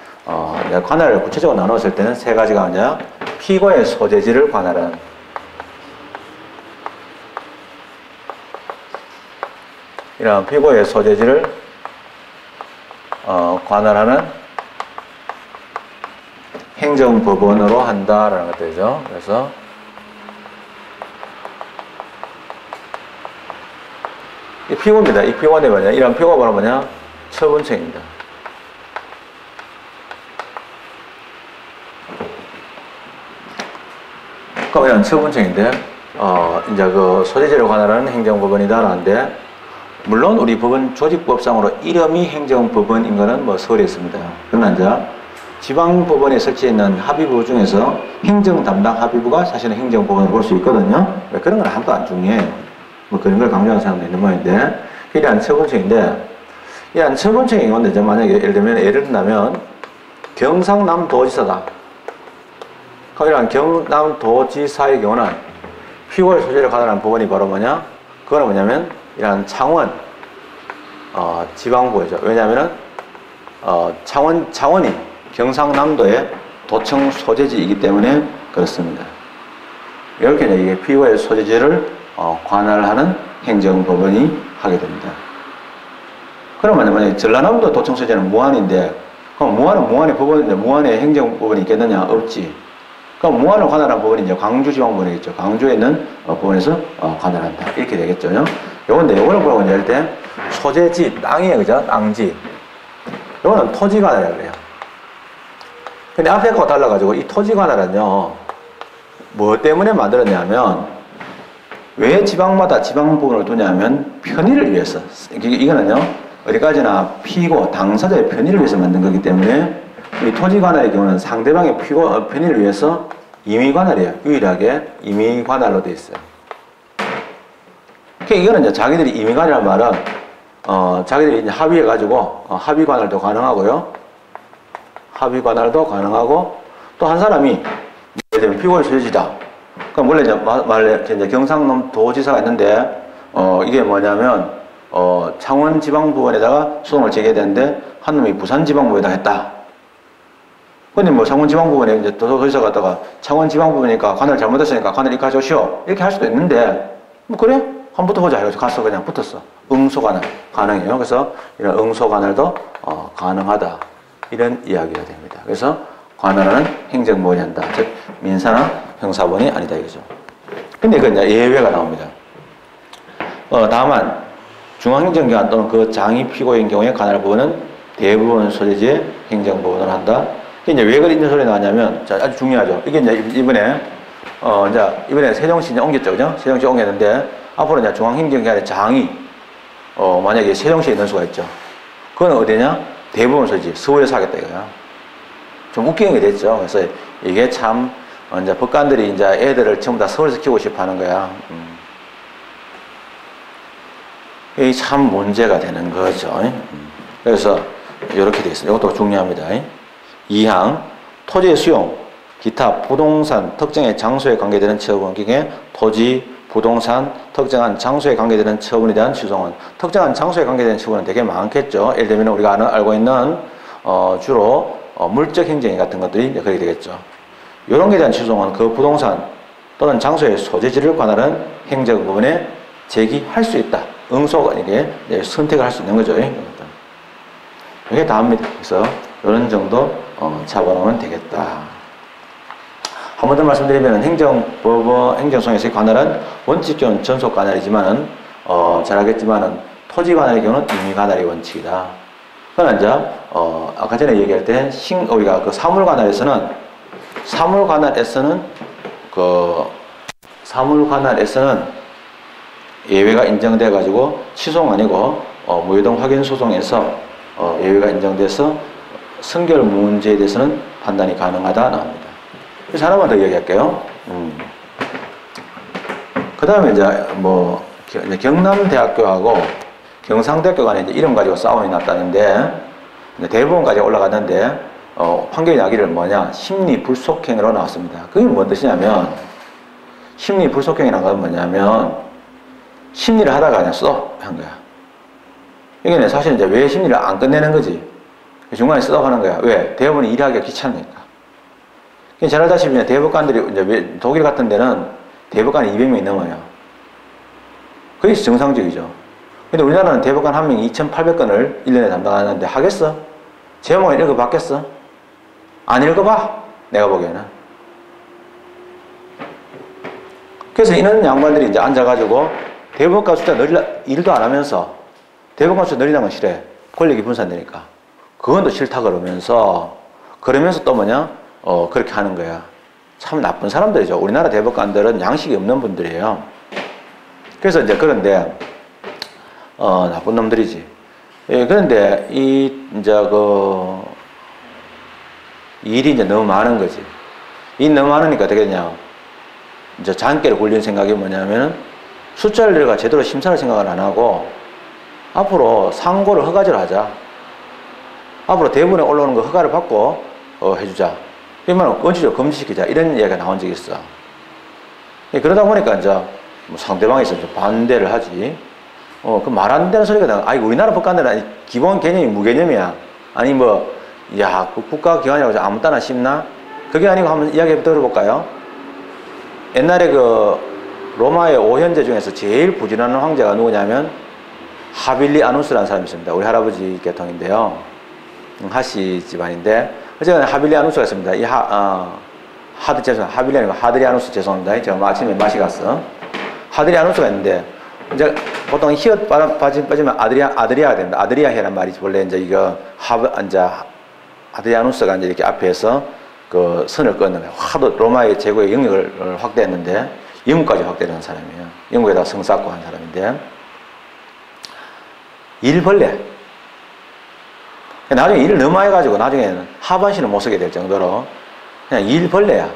관할을 구체적으로 나누었을 때는 3가지가 이제 피고의 소재지를 관할하는, 이런 피고의 소재지를 관할하는 행정법원으로 한다라는 것들이죠. 그래서 이 피고입니다. 이 피고는 뭐냐? 이런 피고가 바로 뭐냐? 처분청입니다. 그럼 이런 처분청인데, 이제 그 소재지를 관할하는 행정법원이다라는데, 물론 우리 법원 조직법상으로 이름이 행정법원인 거는 뭐 서울에 있습니다. 그러나 이제 지방법원에 설치해 있는 합의부 중에서 행정 담당 합의부가 사실은 행정법원을 볼 수 있거든요. 그런 건 하나도 안 중요해요. 뭐 그런 걸 강조하는 사람도 있는 모양인데, 이러한 처분청인데, 이러한 처분청이 건데, 이제 만약에 예를 들면, 예를 든다면, 경상남도지사다. 이러한 경남도지사의 경우는 피고의 소재를 관할하는 법원이 바로 뭐냐? 그거는 뭐냐면, 이러한 창원, 지방부죠. 왜냐면은, 창원이 경상남도의 도청 소재지이기 때문에 그렇습니다. 이렇게 이게 피고의 소재지를 관할하는 행정법원이 하게 됩니다. 그러면 만약에 전라남도 도청 소재는 무안인데, 그럼 무안의 법원인데 무안의 행정법원이 있겠느냐? 없지. 그럼 무안을 관할하는 법원이 이제 광주지방법원이겠죠. 광주에 있는 법원에서 관할한다. 이렇게 되겠죠. 요건데, 요거를 보고 이제 할 때 소재지, 땅이에요. 그죠? 땅지. 요거는 토지 관할이라고 그래요. 근데 앞에 거와 달라가지고 이 토지 관할은요, 뭐 때문에 만들었냐면, 왜 지방마다 지방법원을 두냐면 편의를 위해서. 이거는요, 어디까지나 피고 당사자의 편의를 위해서 만든 거기 때문에 이 토지 관할의 경우는 상대방의 편의를 위해서 임의 관할이에요. 유일하게 임의 관할로 되어 있어요. 그러니까 이거는 이제 자기들이 임의 관할이라는 말은 자기들이 이제 합의해가지고 합의 관할도 가능하고요. 합의 관할도 가능하고, 또 한 사람이 예를 들면 피고의 소재지다. 그럼 원래 이제 경상남도지사가 있는데 이게 뭐냐면 창원지방법원에다가 소송을 제기해야 되는데 한 놈이 부산지방법원에다 했다. 근데 뭐 창원지방법원에 이제 도지사 갔다가 창원지방법원이니까 관할 잘못했으니까 관할 이렇게 하시오. 이렇게 할 수도 있는데 뭐 그래? 한번 붙어보자 해가지고 가서 그냥 붙었어. 응소관할 가능해요. 그래서 이런 응소관할도 가능하다. 이런 이야기가 됩니다. 그래서 관할하는 행정법원이 한다. 즉 민사나 형사법원이 아니다 이거죠. 근데 그 이제 예외가 나옵니다. 다만 중앙행정기관 또는 그 장이 피고인 경우에 관할법원은 대부분 소재지의 행정법원을 한다. 이게 이제 왜 그런 소리 나왔냐면, 자, 아주 중요하죠. 이게 이제 이번에 세종시 이제 옮겼죠, 그죠? 세종시 옮겼는데 앞으로 이제 중앙행정기관의 장이 만약에 세종시에 있는 수가 있죠. 그건 어디냐? 대부분 소재지 서울에서 하겠다 이거야. 좀 웃기는 게 됐죠. 그래서 이게 참 이제 법관들이 이제 애들을 전부 다 서울에서 키우고 싶어 하는 거야. 이게 참 문제가 되는 거죠. 그래서 이렇게 되어 있습니다. 이것도 중요합니다. 2항 토지의 수용, 기타 부동산 특정의 장소에 관계되는 처분, 기계 토지, 부동산, 특정한 장소에 관계되는 처분에 대한 취소는, 특정한 장소에 관계되는 처분은 되게 많겠죠. 예를 들면 우리가 알고 있는 주로 물적 행정위 같은 것들이 그렇게 되겠죠. 이런 것에 대한 취소는 그 부동산 또는 장소의 소재지를 관할하는 행정법원에 제기할 수 있다. 응소가 이게 선택을 할 수 있는 거죠. 이게 다입니다. 그래서 이런 정도 잡아놓으면 되겠다. 한 번 더 말씀드리면 행정법원, 행정소송에서의 관할은 원칙적으로는 전속 관할이지만은 잘 알겠지만은 토지 관할의 경우는 임의 관할이 원칙이다. 그러나 이제 아까 전에 얘기할 때 우리가 그 사물 관할에서는 예외가 인정돼 가지고 취소가 아니고 무효동 확인 소송에서 예외가 인정돼서 선결 문제에 대해서는 판단이 가능하다 나옵니다. 그래서 하나만 더 얘기할게요. 그 다음에 이제 경남대학교하고 경상대학교 간에 이제 이름 가지고 싸움이 났다는데, 대법원까지 올라갔는데, 판결이 나기를 뭐냐? 심리불속행으로 나왔습니다. 그게 뭔 뜻이냐면, 심리불속행이라는 건 뭐냐면, 심리를 하다가 그냥 한 거야. 이게 사실 이제 왜 심리를 안 끝내는 거지? 중간에 하는 거야. 왜? 대법원이 일하기가 귀찮으니까. 잘 알다시피 대법관들이 이제 독일 같은 데는 대법관이 200명이 넘어요. 그게 정상적이죠. 근데 우리나라는 대법관 한 명이 2,800건을 1년에 담당하는데 하겠어? 제목을 읽어봤겠어? 안 읽어봐? 내가 보기에는. 그래서 이런 양반들이 이제 앉아가지고 대법관 숫자 일도 안 하면서 대법관 숫자 늘리는 건 싫어. 권력이 분산되니까. 그건 또 싫다 그러면서 또 뭐냐? 그렇게 하는 거야. 참 나쁜 사람들이죠. 우리나라 대법관들은 양식이 없는 분들이에요. 그래서 이제 그런데, 나쁜 놈들이지. 예, 그런데 이제 일이 이제 너무 많은 거지. 일이 너무 많으니까 어떻게 되냐. 이제 장기를 굴린 생각이 뭐냐면은 숫자를 내가 제대로 심사를 생각을 안 하고 앞으로 상고를 허가제로 하자. 앞으로 대부분에 올라오는 거 허가를 받고 해주자. 그러면 원칙적으로 금지시키자. 이런 이야기가 나온 적이 있어. 예, 그러다 보니까 이제 뭐 상대방이 있어서 반대를 하지. 그 말 안 되는 소리가 나. 아니 우리나라 법관들은 기본 개념이 무개념이야. 아니 뭐 야, 그 국가기관이라고 아무 따나 씹나? 그게 아니고 한번 이야기 들어볼까요? 옛날에 로마의 5현제 중에서 제일 부지런한 황제가 누구냐면 하빌리 아누스라는 사람이 있습니다. 우리 할아버지 계통인데요. 하시 집안인데 어쨌든 하빌리 아누스가 있습니다. 이 하빌리 아니고 하드리아누스 죄송합니다. 제가 아침에 맛이 갔어. 하드리아누스가 있는데 이제 보통 히읗 빠지면 아드리아가 됩니다. 아드리아해란 말이 원래 이제 이거 아드리아누스가 이제 이렇게 앞에서 그 선을 끊는 거예요. 하도 로마의 제국의 영역을 확대했는데 영국까지 확대하는 사람이에요. 영국에다가 성 쌓고 한 사람인데 일벌레. 나중에 일을 너무 해가지고 나중에는 하반신을 못 쓰게 될 정도로 그냥 일벌레야.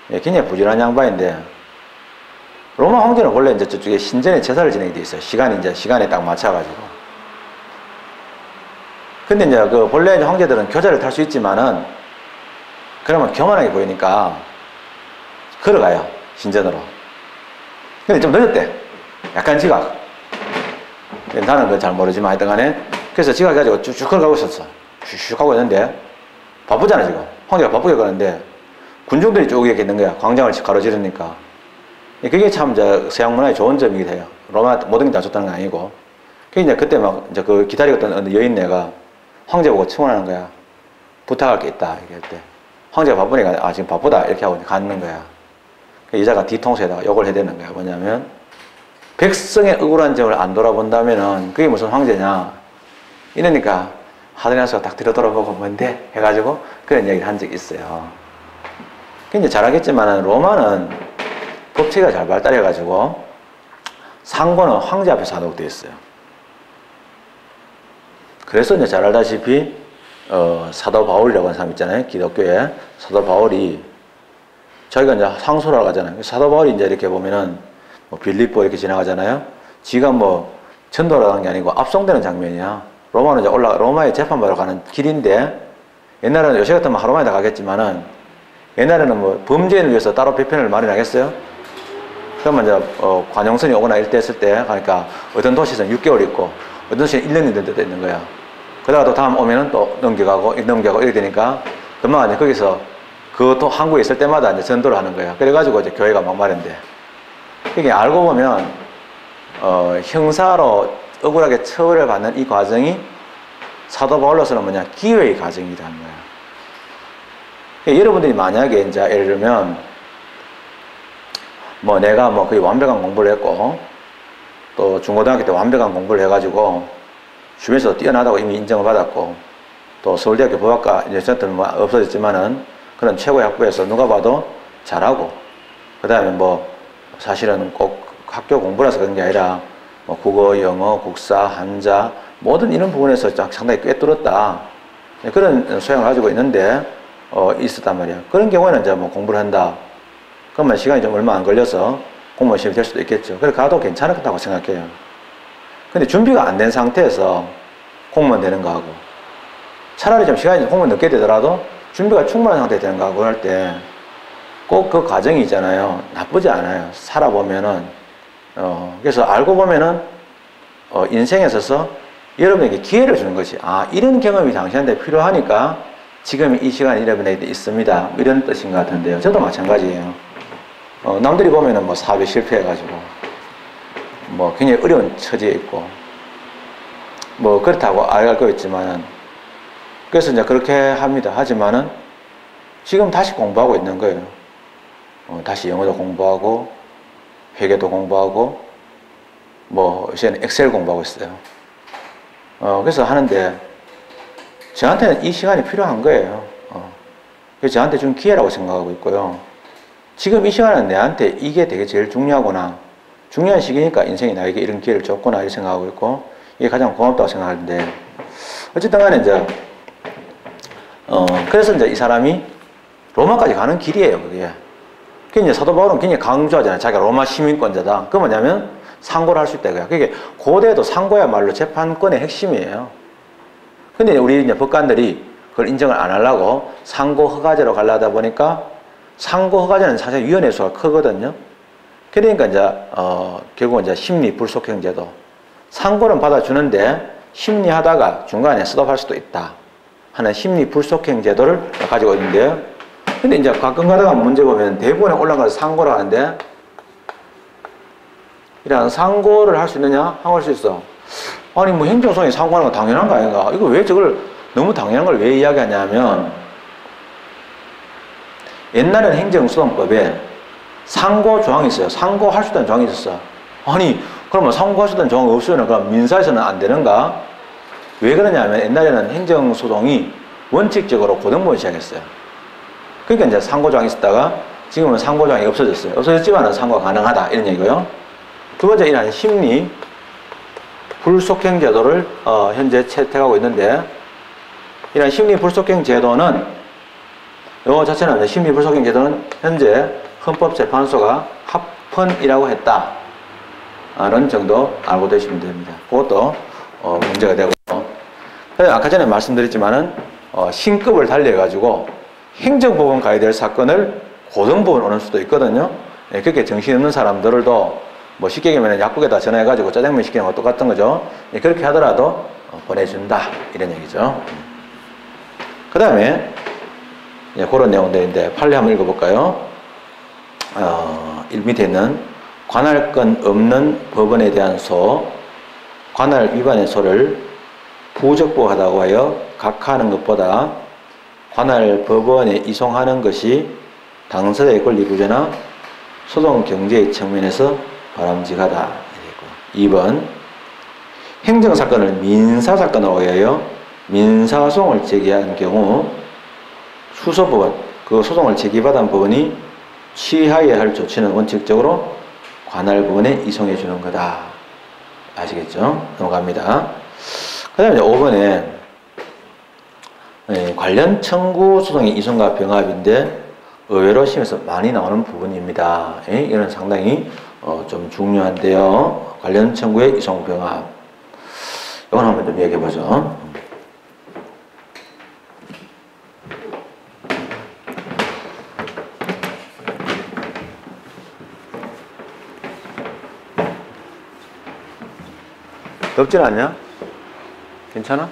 굉장히 부지런한 양반인데 로마 황제는 원래 이제 저쪽에 신전에 제사를 지내게 돼 있어요. 시간에 딱 맞춰가지고. 근데 이제 본래 황제들은 교자를 탈 수 있지만은 그러면 교만하게 보이니까 걸어가요. 신전으로. 근데 좀 늦었대. 약간 지각. 나는 그걸 잘 모르지만 하여튼 간에 그래서 지각해가지고 쭉쭉 걸어가고 있었어. 슉슉 하고 있는데 바쁘잖아 지금. 황제가 바쁘게 가는데 군중들이 쭉 이렇게 있는 거야. 광장을 가로지르니까. 그게 참 서양 문화의 좋은 점이기도 해요. 로마 모든 게 다 좋다는 건 아니고. 그게 그때 막 그 기다리고 있던 어느 여인네가 황제 보고 청혼하는 거야. 부탁할 게 있다. 이렇게 할 때. 황제가 바쁘니까 지금 바쁘다. 이렇게 하고 가는 거야. 여자가 뒤통수에다가 욕을 해대는 거야. 뭐냐면 백성의 억울한 점을 안 돌아본다면은 그게 무슨 황제냐. 이러니까 하드리아누스가 딱 뒤로 돌아보고 뭔데? 해가지고 그런 얘기를 한 적이 있어요. 굉장히 잘하겠지만 로마는 법체가 잘 발달해가지고 상고는 황제 앞에서 하도록 되어 있어요. 그래서 이제 잘 알다시피 사도 바울이라고 하는 사람 있잖아요. 기독교에 사도 바울이 자기가 이제 상소를 가잖아요. 사도 바울이 이제 이렇게 보면은 뭐 빌립보 이렇게 지나가잖아요. 지가 뭐 전도를 하는 게 아니고 압송되는 장면이야. 로마는 이제 로마에 재판받으러 가는 길인데 옛날에는 요새 같으면 하루 만에 다 가겠지만은 옛날에는 뭐 범죄인을 위해서 따로 배편을 마련하겠어요? 그러면 이제 관용선이 오거나 이럴 때 했을 때 그러니까 어떤 도시에서는 6개월 있고 어떤 도시에는 1년 있는 데도 있는 거야. 그러다가 또 다음 오면은 또 넘겨가고 이렇게 되니까 금방 이제 거기서 또 한국에 있을 때마다 이제 전도를 하는 거야. 그래가지고 이제 교회가 막 마련돼. 이게 알고 보면 형사로 억울하게 처벌을 받는 이 과정이 사도 바울로서는 뭐냐 기회의 과정이라는 거야. 그러니까 여러분들이 만약에 이제 예를 들면 뭐 내가 뭐 거의 완벽한 공부를 했고 또 중고등학교 때 완벽한 공부를 해가지고 주변에서 뛰어나다고 이미 인정을 받았고 또 서울대학교 법학과 이제 센터는 뭐 없어졌지만은 그런 최고의 학부에서 누가 봐도 잘하고 그 다음에 뭐 사실은 꼭 학교 공부라서 그런 게 아니라 뭐 국어, 영어, 국사, 한자 모든 이런 부분에서 상당히 꿰뚫었다 그런 소양을 가지고 있는데 있었단 말이야. 그런 경우에는 이제 뭐 공부를 한다. 그러면 시간이 좀 얼마 안 걸려서 공무원 시험이 될 수도 있겠죠. 그래 가도 괜찮았다고 생각해요. 근데 준비가 안 된 상태에서 공무원 되는 거하고 차라리 좀 시간이 공무원 늦게 되더라도 준비가 충분한 상태에 되는 거하고 할 때 꼭 그 과정이 있잖아요. 나쁘지 않아요. 살아보면은 그래서 알고 보면은 인생에 있어서 여러분에게 기회를 주는 것이 이런 경험이 당신한테 필요하니까 지금 이 시간이 여러분에게 있습니다. 이런 뜻인 것 같은데요. 저도 마찬가지예요. 남들이 보면은 뭐 사업에 실패해가지고 뭐 굉장히 어려운 처지에 있고 뭐 그렇다고 알고 있지만은 그래서 이제 그렇게 합니다. 하지만은 지금 다시 공부하고 있는 거예요. 다시 영어도 공부하고 회계도 공부하고 뭐 요새는 엑셀 공부하고 있어요. 그래서 하는데 저한테는 이 시간이 필요한 거예요. 그래서 저한테 준 기회라고 생각하고 있고요. 지금 이 시간은 내한테 이게 되게 제일 중요하구나. 중요한 시기니까 인생이 나에게 이런 기회를 줬구나 이렇게 생각하고 있고 이게 가장 고맙다고 생각하는데 어쨌든 간에 이제 그래서 이제 이 사람이 로마까지 가는 길이에요 그게. 그 이제 사도 바울은 굉장히 강조하잖아요. 자기가 로마 시민권자다. 그 뭐냐면 상고를 할 수 있다 이거야. 그게 고대도 상고야말로 재판권의 핵심이에요. 근데 우리 이제 법관들이 그걸 인정을 안 하려고 상고 허가제로 가려다 보니까 상고 허가제는 사실 위헌의 수가 크거든요. 그러니까 이제 결국 이제 심리 불속행제도 상고는 받아주는데 심리하다가 중간에 스톱할 수도 있다 하는 심리 불속행제도를 가지고 있는데요. 근데 이제 가끔 가다가 문제 보면 대법원에 올라가서 상고를 하는데 이런 상고를 할 수 있느냐? 할 수 있어. 아니 뭐 행정소송이 상고하는 거 당연한 거 아닌가? 이거 왜 저걸 너무 당연한 걸 왜 이야기하냐면 옛날에는 행정소송법에 상고 조항이 있어요. 상고할 수 있다는 조항이 있었어. 아니 그러면 상고할 수 있다는 조항이 없으면 그럼 민사에서는 안 되는가? 왜 그러냐면 옛날에는 행정소송이 원칙적으로 고등법원 시작했어요. 그러니까 이제 상고조항이 있었다가 지금은 상고조항이 없어졌어요. 없어졌지만 상고가 가능하다 이런 얘기고요. 두 번째 이런 심리 불속행 제도를 현재 채택하고 있는데 이런 심리 불속행 제도는 요 자체는 심리 불속행 제도는 현재 헌법재판소가 합헌이라고 했다는 정도 알고 되시면 됩니다. 그것도 문제가 되고 아까 전에 말씀드렸지만은 신급을 달리해가지고 행정법원 가야 될 사건을 고등법원 오는 수도 있거든요. 예, 그렇게 정신없는 사람들도 뭐 쉽게 얘기하면 약국에다 전화해가지고 짜장면 시키는 거 똑같은 거죠. 예, 그렇게 하더라도 보내준다 이런 얘기죠. 그 다음에 예, 그런 내용들인데 판례 한번 읽어볼까요? 밑에 있는 관할권 없는 법원에 대한 소, 관할 위반의 소를 부적법하다고 하여 각하하는 것보다 관할 법원에 이송하는 것이 당사자의 권리 구조나 소송 경제의 측면에서 바람직하다. 2번 행정사건을 민사사건으로 하여 민사소송을 제기한 경우 수소법원, 그 소송을 제기받은 법원이 취하여야 할 조치는 원칙적으로 관할법원에 이송해 주는 거다. 아시겠죠? 넘어갑니다. 그 다음에 5번에 관련 청구 소송의 이송과 병합인데 의외로 시험에서 많이 나오는 부분입니다. 이건 상당히 좀 중요한데요. 관련 청구의 이송 병합. 이건 한번 좀 얘기해 보죠. 덥진 않냐? 괜찮아?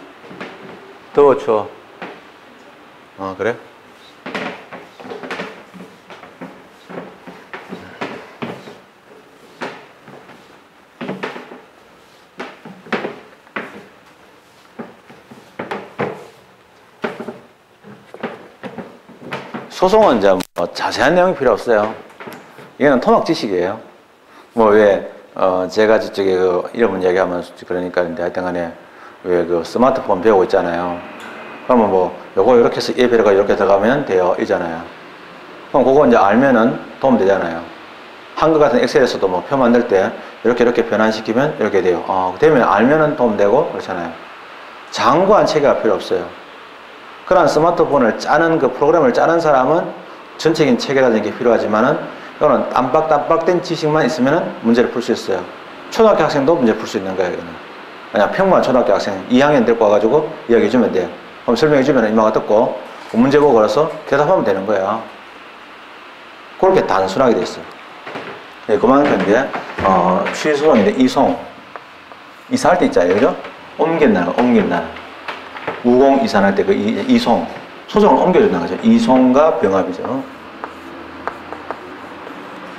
더워, 추워? 그래? 소송은 이제 뭐 자세한 내용이 필요 없어요. 이거는 토막 지식이에요. 뭐 왜, 제가 저쪽에 이런 얘기하면 그러니까 하여튼 간에 왜 스마트폰 배우고 있잖아요. 그러면 뭐 요거 이렇게 해서 예배가 이렇게 들어가면 돼요. 이잖아요. 그럼 그거 이제 알면은 도움 되잖아요. 한글 같은 엑셀에서도 뭐 표 만들 때 이렇게 변환시키면 이렇게 돼요. 되면 알면은 도움 되고 그렇잖아요. 장구한 체계가 필요 없어요. 그런 스마트폰을 짜는 그 프로그램을 짜는 사람은 전체적인 체계라는 게 필요하지만은 이거는 땀박땀박된 지식만 있으면은 문제를 풀 수 있어요. 초등학교 학생도 문제 풀 수 있는 거예요. 이거는. 그냥 평범한 초등학교 학생 2학년 데리고 와가지고 이야기해 주면 돼요. 그럼 설명해 주면 이마가 듣고 그 문제 보고 그래서 대답하면 되는 거야. 그렇게 단순하게 돼 있어요. 네, 그만큼 이제 취소송인데 이송 이사할 때 있잖아요, 그죠? 옮긴다는 우공 이산할 때 그 이송 소송을 옮겨준다는 거죠. 이송과 병합이죠.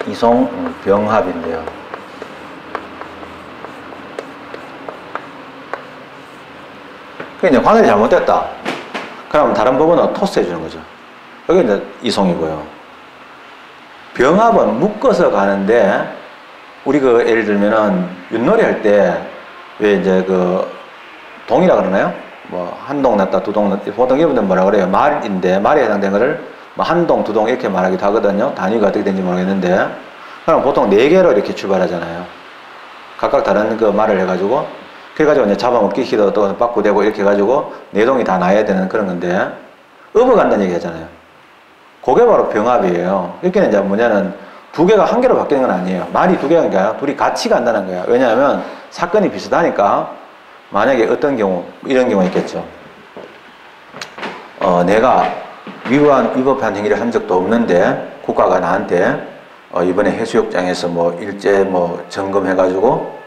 이송 병합인데요. 그 이제 관할이 잘못됐다. 그럼 다른 법원은 토스해 주는 거죠. 여기 이제 이송이고요. 병합은 묶어서 가는데 우리 예를 들면은 윷놀이 할 때 왜 이제 동이라 그러나요? 뭐 한 동 났다 두 동 났다 보통 이분들 뭐라 그래요? 말인데 말에 해당된 거를 뭐 한 동, 두 동 이렇게 말하기도 하거든요. 단위가 어떻게 되는지 모르겠는데 그럼 보통 4개로 이렇게 출발하잖아요. 각각 다른 그 말을 해가지고, 그래가지고 이제 잡아먹기 시도 또 빠꾸대고 이렇게 해가지고 내동이 다 나야 되는 그런 건데, 업어간다는 얘기 하잖아요. 그게 바로 병합이에요. 이렇게는 이제 뭐냐는 2개가 1개로 바뀌는 건 아니에요. 말이 2개가 아니라 둘이 같이 간다는 거예요. 왜냐하면 사건이 비슷하니까 만약에 어떤 경우, 이런 경우 있겠죠. 내가 위법한 행위를 한 적도 없는데 국가가 나한테 이번에 해수욕장에서 뭐 일제 뭐 점검해가지고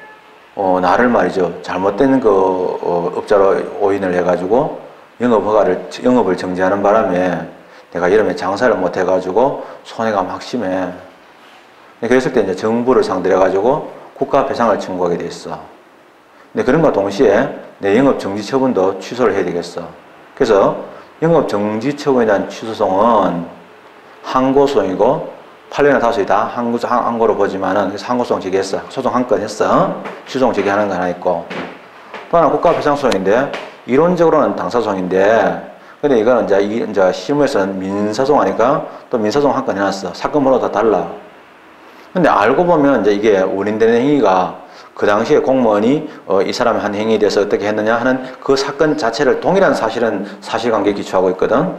나를 말이죠. 잘못된 그 업자로 오인을 해가지고 영업을 정지하는 바람에 내가 여름에 장사를 못 해가지고 손해가 막 심해. 그랬을 때 이제 정부를 상대로 해가지고 국가 배상을 청구하게 돼 있어. 근데 그런과 동시에 내 영업 정지 처분도 취소를 해야 되겠어. 그래서 영업 정지 처분에 대한 취소송은 항고소송이고 판례나 다수이 다 항고로 보지만은 그래서 항고소송 제기했어. 소송 한 건 했어. 취소송 제기하는 거 하나 있고. 또 하나 국가 배상 소송인데 이론적으로는 당사소송인데 근데 이거는 이제 실무에서는 민사소송 하니까 또 민사소송 한 건 해놨어. 사건 번호 다 달라. 근데 알고 보면 이제 이게 원인되는 행위가 그 당시에 공무원이 이 사람의 한 행위에 대해서 어떻게 했느냐 하는 그 사건 자체를 동일한 사실관계에 기초하고 있거든.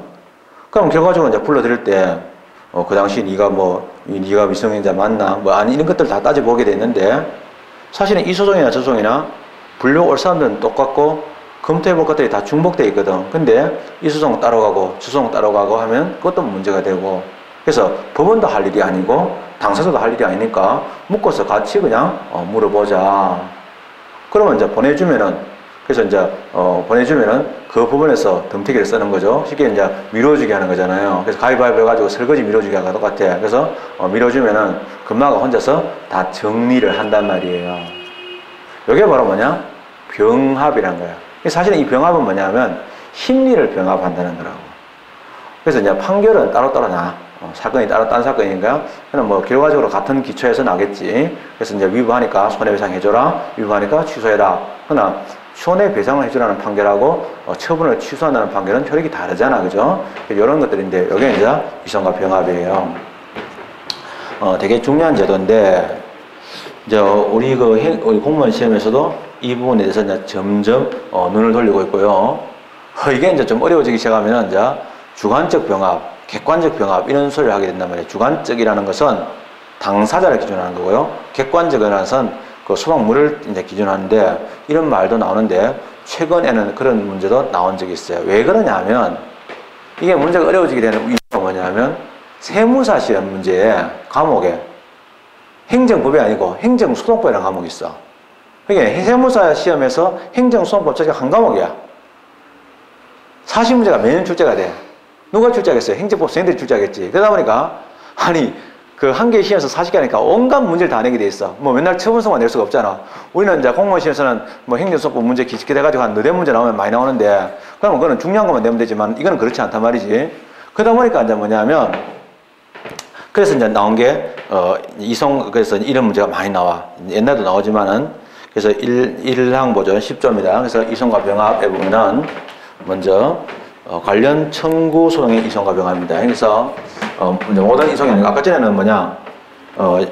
그럼 결과적으로 이제 불러들일 때 그 당시 네가 미성년자 맞나 뭐 아니 이런 것들 다 따져보게 됐는데 사실은 이 소송이나 저 소송이나 불려올 사람들은 똑같고 검토해볼 것들이 다 중복되어 있거든. 근데 이 소송 따로 가고 저 소송 따로 가고 하면 그것도 문제가 되고 그래서 법원도 할 일이 아니고 당사자도 할 일이 아니니까 묶어서 같이 그냥 물어보자. 그러면 이제 보내주면은 그 부분에서 덤태기를 쓰는 거죠. 쉽게 이제 미뤄주게 하는 거잖아요. 그래서 가위바위보 해가지고 설거지 미뤄주기 하는 거 똑같아. 그래서 미뤄주면은 금마가 혼자서 다 정리를 한단 말이에요. 이게 바로 뭐냐? 병합이란 거야. 사실은 이 병합은 뭐냐면 심리를 병합한다는 거라고. 그래서 이제 판결은 따로따로 나. 사건이 따로 딴 사건이니까 그냥 뭐 결과적으로 같은 기초에서 나겠지. 그래서 이제 위반하니까 손해배상 해줘라, 위반하니까 취소해라. 그러나 손해배상을 해주라는 판결하고 처분을 취소한다는 판결은 효력이 다르잖아, 그죠? 이런 것들인데 이게 이제 이성과 병합이에요. 되게 중요한 제도인데 이제 우리 공무원 시험에서도 이 부분에 대해서 이제 점점 눈을 돌리고 있고요. 이게 이제 좀 어려워지기 시작하면 이제 주관적 병합, 객관적 병합 이런 소리를 하게 된단 말이에요. 주관적이라는 것은 당사자를 기준하는 거고요. 객관적이라는 것은 그 소방물을 이제 기준하는데 이런 말도 나오는데 최근에는 그런 문제도 나온 적이 있어요. 왜 그러냐 하면 이게 문제가 어려워지게 되는 이유가 뭐냐면 세무사 시험 문제에 과목에 행정법이 아니고 행정소송법이라는 과목이 있어. 그러니까 세무사 시험에서 행정소송법 자체가 한 과목이야. 사실 문제가 매년 출제가 돼. 누가 출제하겠어요? 행정법 선생님들이 출제하겠지. 그러다 보니까 아니 그 한 개 시험에서 40개 하니까 온갖 문제를 다 내게 돼 있어. 뭐 맨날 처분서만 낼 수가 없잖아. 우리는 이제 공무원 시험에서는 뭐 행정소송법 문제 기식해가지고 한 4대 문제 나오면 많이 나오는데 그러면 그거는 중요한 것만 내면 되지만 이거는 그렇지 않단 말이지. 그러다 보니까 이제 뭐냐면 그래서 이제 나온 게 그래서 이런 문제가 많이 나와. 옛날도 나오지만은 그래서 1항 보죠. 10조입니다. 그래서 이성과 병합에 보면은 먼저 관련 청구 소송의 이성과 병합입니다. 그래서 모든 이성이 아니고 아까 전에는 뭐냐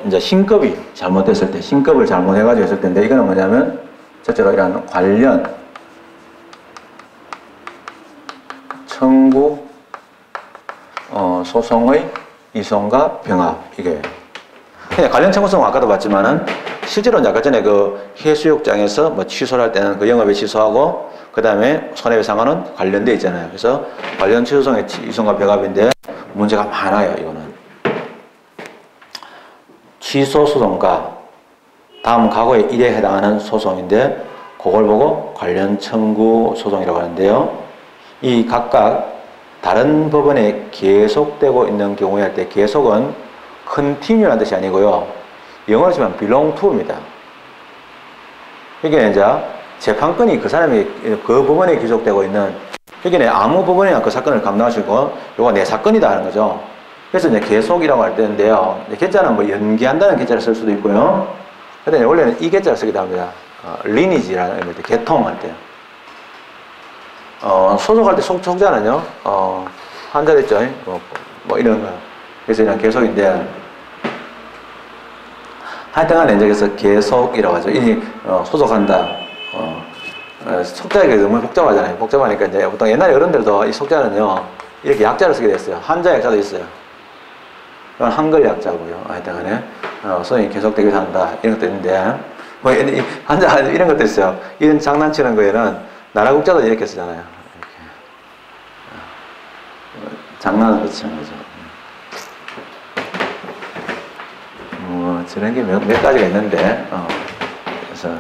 이제 신급이 잘못됐을 때 신급을 잘못해가지고 했을 텐데 이거는 뭐냐면 첫째로 이런 관련 청구 소송의 이성과 병합 이게 관련 청구 소송 아까도 봤지만은 실제로 이제 아까 전에 그 해수욕장에서 뭐 취소를 할 때는 그 영업에 취소하고 그 다음에 손해배상과는 관련돼 있잖아요. 그래서 관련 취소송의 이성과 병합인데 문제가 많아요. 이거는 취소 소송과 다음 과거의 일에 해당하는 소송인데 그걸 보고 관련 청구 소송이라고 하는데요. 이 각각 다른 법원에 계속되고 있는 경우에 할 때 계속은 continue라는 뜻이 아니고요. 영어로 치면 belong to입니다. 이게 이제 재판권이 그 사람이 그 법원에 귀속되고 있는 이게 아무 법원이나 그 사건을 감당하시고 이거 내 사건이다 하는 거죠. 그래서 이제 계속이라고 할 때인데요. 개자는 뭐 연기한다는 개자를 쓸 수도 있고요. 근데 원래는 이 개자를 쓰기도 합니다. lineage라는 때 개통할 때. 소속할 때 속자는요. 한자리 있죠. 뭐 이런 거. 그래서 그냥 계속인데 하여튼간에 이제 그래서 계속이라고 하죠. 이 소속한다. 속자가 너무 복잡하잖아요. 복잡하니까 이제 보통 옛날에 어른들도 이 속자는요 이렇게 약자를 쓰게 됐어요. 한자 약자도 있어요. 이건 한글 약자고요. 하여튼간에 소송이 계속되기도 한다 이런 것도 있는데 뭐 한자 이런 것도 있어요. 이런 장난치는 거에는 나라국자도 이렇게 쓰잖아요. 이렇게. 장난으로 치는 거죠. 저런 게 몇 가지가 있는데, 그래서,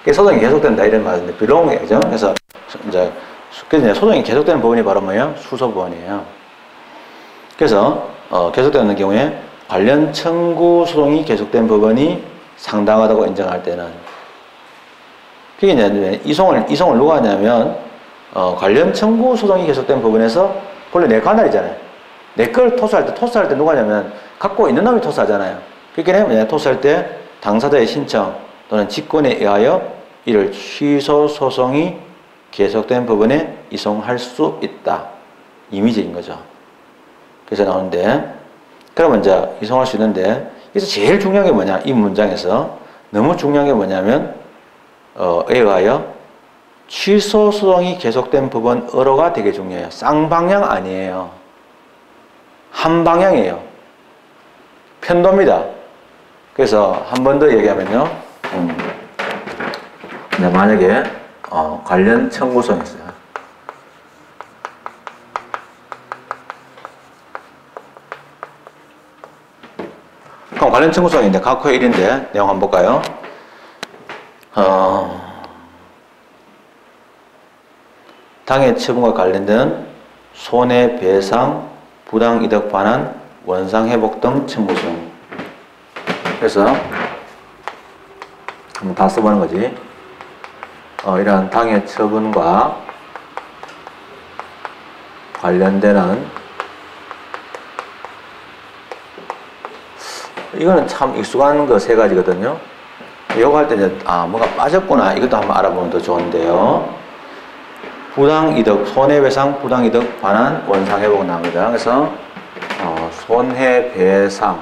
소송이 계속된다, 이런 말인데, 비롱이죠. 그래서, 이제 소송이 계속되는 부분이 바로 뭐예요? 수소 부분이에요. 그래서, 계속되는 경우에 관련 청구 소송이 계속된 법원이 상당하다고 인정할 때는, 그게 이제 이송을 누가 하냐면, 관련 청구 소송이 계속된 법원에서 본래 내 관할이잖아요. 내 걸 토스할 때 누가 하냐면 갖고 있는 놈이 토스하잖아요. 그렇게 되면 토스할 때 당사자의 신청 또는 직권에 의하여 이를 취소 소송이 계속된 법원에 이송할 수 있다. 이미지인 거죠. 그래서 나오는데 그러면 이제 이송할 수 있는데 그래서 제일 중요한 게 뭐냐? 이 문장에서 너무 중요한 게 뭐냐면 에 의하여 취소 소송이 계속된 법원으로가 되게 중요해요. 쌍방향 아니에요. 한 방향이에요. 편도입니다. 그래서 한 번 더 얘기하면요. 만약에 관련 청구소송이 있어요. 그럼 관련 청구소송인데 각호의 1인데 내용 한번 볼까요? 당해 처분과 관련된 손해배상 부당이득 반환, 원상회복 등 청구소송. 그래서 한번 다 써보는 거지. 이러한 당해 처분과 관련되는 이거는 참 익숙한 거 세 가지거든요. 이거 할 때 이제 뭐가 빠졌구나 이것도 한번 알아보면 더 좋은데요. 부당이득, 손해배상, 부당이득, 반환, 원상회복 나옵니다. 그래서 손해배상,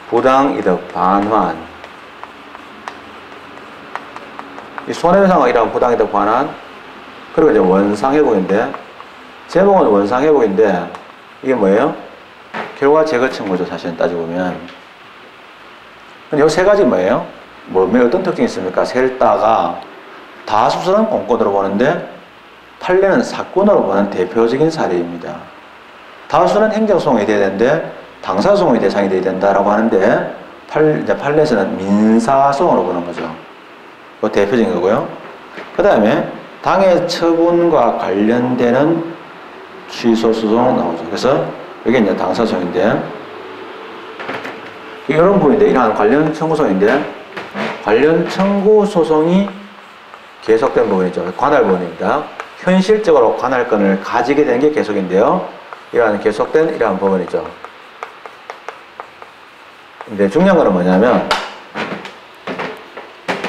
부당이득, 반환. 이 손해배상이라는 부당이득, 반환, 그리고 이제 원상회복인데 제목은 원상회복인데 이게 뭐예요? 결과 제거 청구죠. 사실은 따지고 보면. 근데 이 세 가지 뭐예요? 어떤 특징이 있습니까? 셀다가 다수는 공권으로 보는데 판례는 사건으로 보는 대표적인 사례입니다. 다수는 행정소송이 돼야 되는데 당사소송의 대상이 돼야 된다라고 하는데 판례에서는 민사소송으로 보는 거죠. 그 대표적인 거고요. 그 다음에 당해 처분과 관련되는 취소소송 나오죠. 그래서 이게 이제 당사소송인데 이런 부분인데 이러한 관련 청구소송인데 관련 청구 소송이 계속된 부분이죠. 관할 부분입니다. 현실적으로 관할권을 가지게 되는 게 계속인데요. 이러한 계속된 이러한 부분이죠. 근데 중요한 건 뭐냐면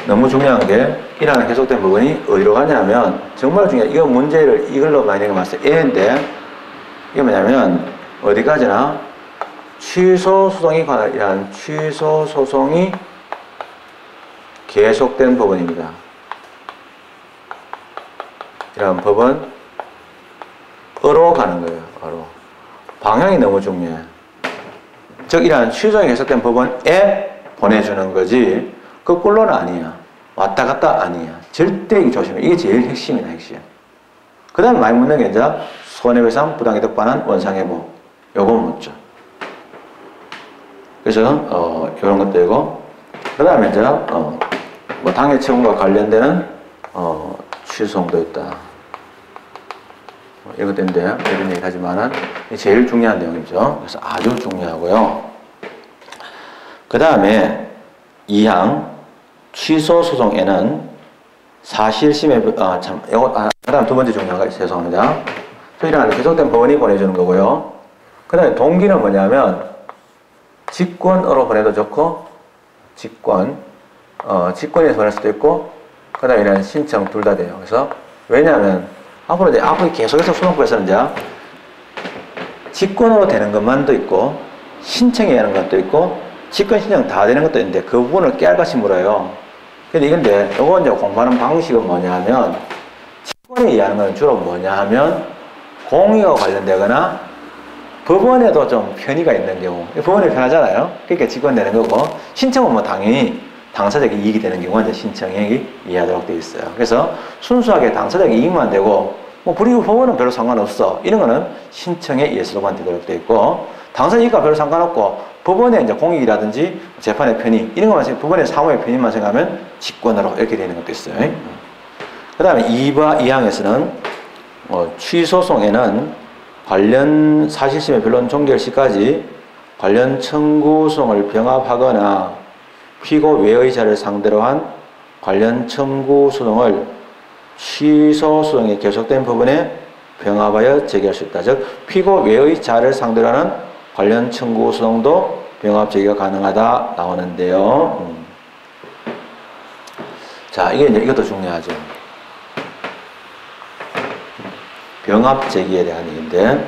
너무 중요한 게 이러한 계속된 부분이 어디로 가냐면 정말 중요해요. 이거 문제를 이걸로 많이 봤어요. A인데 이게 뭐냐면 어디까지나 취소 소송이 관할이란 취소 소송이 계속된 법원입니다. 이런 법원으로 가는 거예요. 바로 방향이 너무 중요해. 즉 이러한 취소가 계속된 법원에 보내주는 거지 거꾸로는 아니야. 왔다 갔다 아니야. 절대 조심해. 이게 제일 핵심이다. 핵심. 그 다음에 많이 묻는 게 이제 손해배상, 부당이득 반환, 원상회복 요거 묻죠. 그래서 이런 것들이고 그 다음에 이제 당해 처분과 관련되는 취소송도 있다. 이것도 있는데 이런 얘기를 하지만은 제일 중요한 내용이죠. 그래서 아주 중요하고요. 그 다음에 2항 취소 소송에는 사실심의 그 다음 두 번째 중요한 거 죄송합니다. 이러한 계속된 법원이 보내주는 거고요. 그 다음에 동기는 뭐냐면 직권으로 보내도 좋고 직권에서 보낼 수도 있고 그 다음에 이런 신청 둘 다 돼요. 그래서 왜냐하면 앞으로 계속해서 소송법에서는 이제 직권으로 되는 것만도 있고 신청해야 하는 것도 있고 직권 신청 다 되는 것도 있는데 그 부분을 깨알같이 물어요. 근데 이거 이제 공부하는 방식은 뭐냐 하면 직권에 의하는 건 주로 뭐냐 하면 공익과 관련되거나 법원에도 좀 편의가 있는 경우, 법원이 편하잖아요. 그러니까 직권되는 거고, 신청은 뭐 당연히 당사자에게 이익이 되는 경우는 이제 신청액이 이해하도록 되어 있어요. 그래서 순수하게 당사자에게 이익만 되고, 뭐 그리고 법원은 별로 상관없어. 이런 거는 신청에 의해서만 되도록 되어 있고, 당사자 이익과 별로 상관없고, 법원의 이제 공익이라든지 재판의 편의, 이런 것만 법원의 사무의 편의만 생각하면 직권으로 이렇게 되는 것도 있어요. 그 다음에 2항에서는 취소송에는 관련 사실심의 변론 종결 시까지 관련 청구소송을 병합하거나 피고 외의자를 상대로 한 관련 청구소송을 취소소송이 계속된 부분에 병합하여 제기할 수 있다. 즉 피고 외의자를 상대로 하는 관련 청구소송도 병합 제기가 가능하다 나오는데요. 자, 이것도 중요하죠. 병합 제기에 대한 얘기인데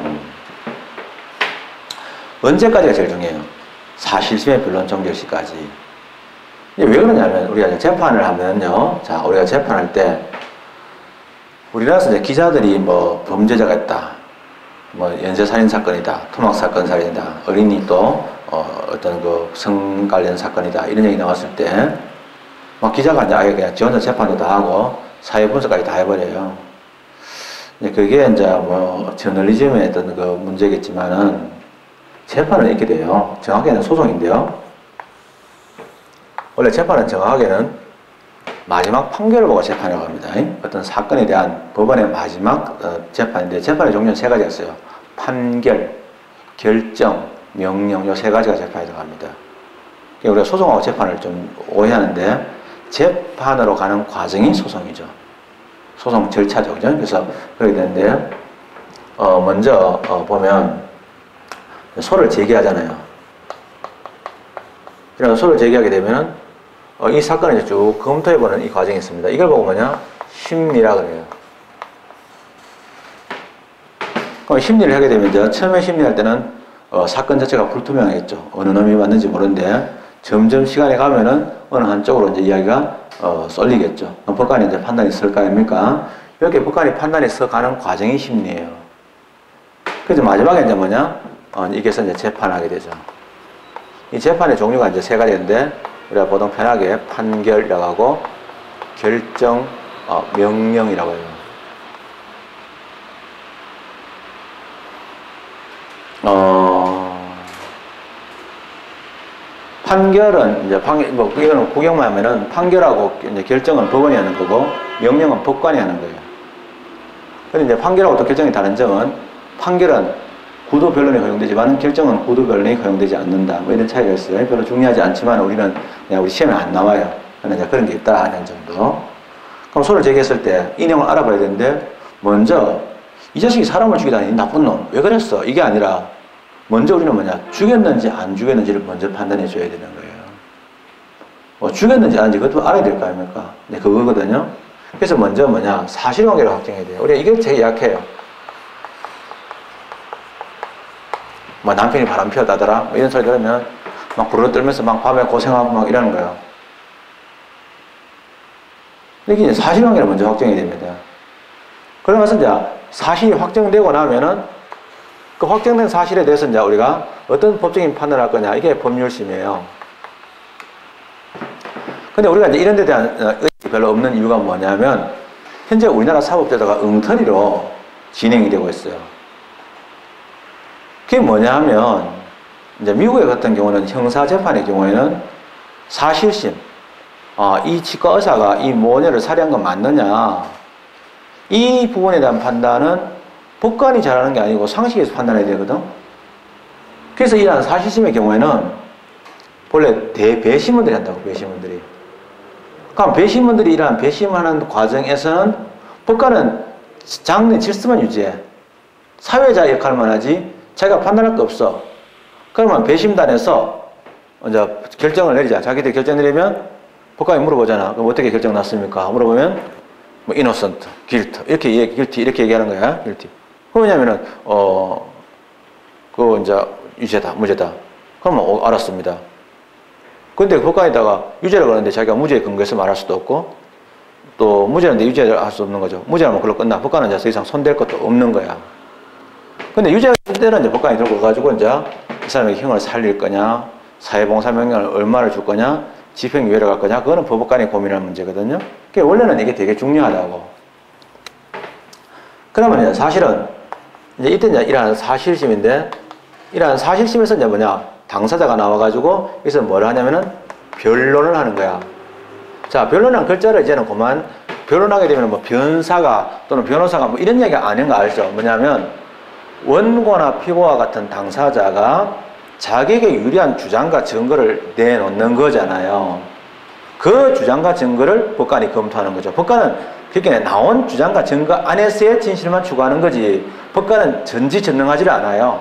언제까지가 제일 중요해요? 사실심의 변론 종결 시까지. 왜 그러냐면 우리가 재판을 하면요, 자 우리가 재판할 때 우리나라에서 이제 기자들이 뭐 범죄자가 있다, 뭐 연쇄살인 사건이다, 토막사건 살인이다, 어린이 또 어떤 그 성 관련 사건이다 이런 얘기 나왔을 때 막 기자가 이제 아예 그냥 지 혼자 재판도 다 하고 사회 분석까지 다 해버려요. 그게 이제 뭐 저널리즘의 어떤 그 문제겠지만은 재판은 이렇게 돼요. 정확하게는 소송인데요. 원래 재판은 정확하게는 마지막 판결을 보고 재판이라고 합니다. 어떤 사건에 대한 법원의 마지막 재판인데 재판의 종류는 세 가지가 있어요. 판결, 결정, 명령 요 세 가지가 재판에 들어갑니다. 우리가 소송하고 재판을 좀 오해하는데 재판으로 가는 과정이 소송이죠. 소송 절차죠. 그죠? 그래서 그렇게 되는데 먼저 보면 소를 제기하잖아요. 그래서 소를 제기하게 되면은 이 사건을 이제 쭉 검토해보는 이 과정이 있습니다. 이걸 보고 뭐냐? 심리라 그래요. 심리를 하게 되면 이제 처음에 심리할 때는 사건 자체가 불투명하겠죠. 어느 놈이 맞는지 모르는데 점점 시간이 가면은 어느 한쪽으로 이제 이야기가 쏠리겠죠. 법관이 이제 판단이 설 거 아닙니까? 이렇게 법관이 판단이 서가는 과정이 심리예요. 그래서 마지막에 이제 뭐냐? 이게서 이제 재판하게 되죠. 이 재판의 종류가 이제 세 가지인데 우리가 보통 편하게 판결이라고 하고 결정, 명령이라고 해요. 판결은 이제 이거는 구경만 하면은 판결하고 이제 결정은 법원이 하는 거고 명령은 법관이 하는 거예요. 근데 이제 판결하고 또 결정이 다른 점은 판결은 구도 변론이 허용되지만 결정은 구도 변론이 허용되지 않는다. 뭐 이런 차이가 있어요. 별로 중요하지 않지만 우리는 그냥 우리 시험에 안 나와요. 근데 이제 그런 게 있다 하는 정도. 그럼 소를 제기했을 때 이 내용을 알아봐야 되는데 먼저 이 자식이 사람을 죽이다니 나쁜 놈 왜 그랬어? 이게 아니라 먼저 우리는 뭐냐? 죽였는지 안 죽였는지를 먼저 판단해 줘야 되는 거예요. 죽였는지 아닌지 그것도 알아야 될 거 아닙니까? 네, 그거거든요. 그래서 먼저 뭐냐? 사실관계를 확정해야 돼요. 우리가 이게 제일 약해요. 뭐 남편이 바람 피웠다더라? 뭐 이런 소리 들으면 막 부르르 떨면서 막 밤에 고생하고 막 이러는 거예요. 이게 이제 사실관계를 먼저 확정해야 됩니다. 그러면서 이제 사실이 확정되고 나면은 그 확정된 사실에 대해서 이제 우리가 어떤 법적인 판단을 할 거냐, 이게 법률심이에요. 근데 우리가 이제 이런 데 대한 의식이 별로 없는 이유가 뭐냐면 현재 우리나라 사법제도가 엉터리로 진행이 되고 있어요. 그게 뭐냐 하면 이제 미국의 같은 경우는 형사재판의 경우에는 사실심, 이 치과 의사가 이 모녀를 살해한 건 맞느냐, 이 부분에 대한 판단은 법관이 잘하는 게 아니고 상식에서 판단해야 되거든. 그래서 이러한 사실심의 경우에는 본래 대배심원들이 한다고, 배심원들이. 그럼 배심원들이 이러한 배심하는 과정에서는 법관은 장래 질서만 유지해. 사회자 역할만 하지 자기가 판단할 게 없어. 그러면 배심단에서 이제 결정을 내리자. 자기들이 결정 내리면 법관이 물어보잖아. 그럼 어떻게 결정 났습니까? 물어보면 뭐 innocent, guilt 이렇게 얘기하는 거야. guilty. 왜냐면은 그 이제 유죄다, 무죄다. 그러면 알았습니다. 근데 법관에다가 유죄라고 하는데 자기가 무죄에 근거해서 말할 수도 없고 또 무죄인데 유죄를 할 수 없는 거죠. 무죄하면 그걸로 끝나. 법관은 이제 더 이상 손댈 것도 없는 거야. 근데 유죄할 때는 이제 법관이 들고 가지고 이제 이 사람에게 형을 살릴 거냐, 사회봉사 명령을 얼마를 줄 거냐, 집행유예를 갈 거냐, 그거는 법관이 고민할 문제거든요. 그러니까 원래는 이게 되게 중요하다고. 그러면 이제 사실은 이제 이때 이제 일하는 사실심인데, 일하는 사실심에서 이제 뭐냐, 당사자가 나와가지고 여기서 뭘 하냐면은 변론을 하는 거야. 자, 변론한 글자를 이제는 그만 변론하게 되면 뭐 변사가 또는 변호사가 뭐 이런 얘기가 아닌 거 알죠? 뭐냐면 원고나 피고와 같은 당사자가 자기에게 유리한 주장과 증거를 내놓는 거잖아요. 그 주장과 증거를 법관이 검토하는 거죠. 법관은 그렇게 나온 주장과 증거 안에서의 진실만 추구하는 거지, 법관은 전지전능하지를 않아요.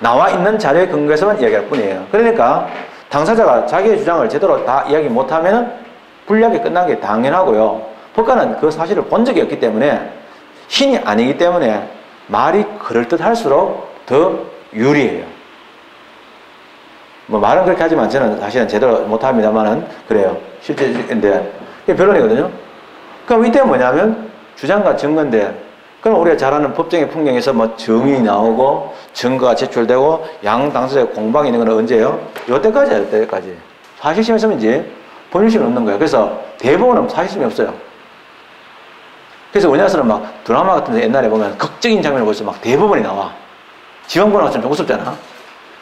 나와 있는 자료에 근거해서만 이야기할 뿐이에요. 그러니까 당사자가 자기의 주장을 제대로 다 이야기 못하면 불리하게 끝난 게 당연하고요. 법관은 그 사실을 본 적이 없기 때문에, 신이 아니기 때문에 말이 그럴듯할수록 더 유리해요. 뭐 말은 그렇게 하지만 저는 사실은 제대로 못합니다만은 그래요. 실제인데 이게 변론이거든요. 그럼 이때 뭐냐면 주장과 증거인데, 그럼 우리가 잘 아는 법정의 풍경에서 뭐 증인이 나오고 증거가 제출되고 양 당사자의 공방이 있는 건 언제예요? 요때까지야, 요때까지. 사실심에서는 이제 법률심이 없는 거예요. 그래서 대법원은 사실심이 없어요. 그래서 우리나라에서는 막 드라마 같은 데 옛날에 보면 극적인 장면을 보면서 막 대법원이 나와. 지방법원 같으면 좀 우습잖아.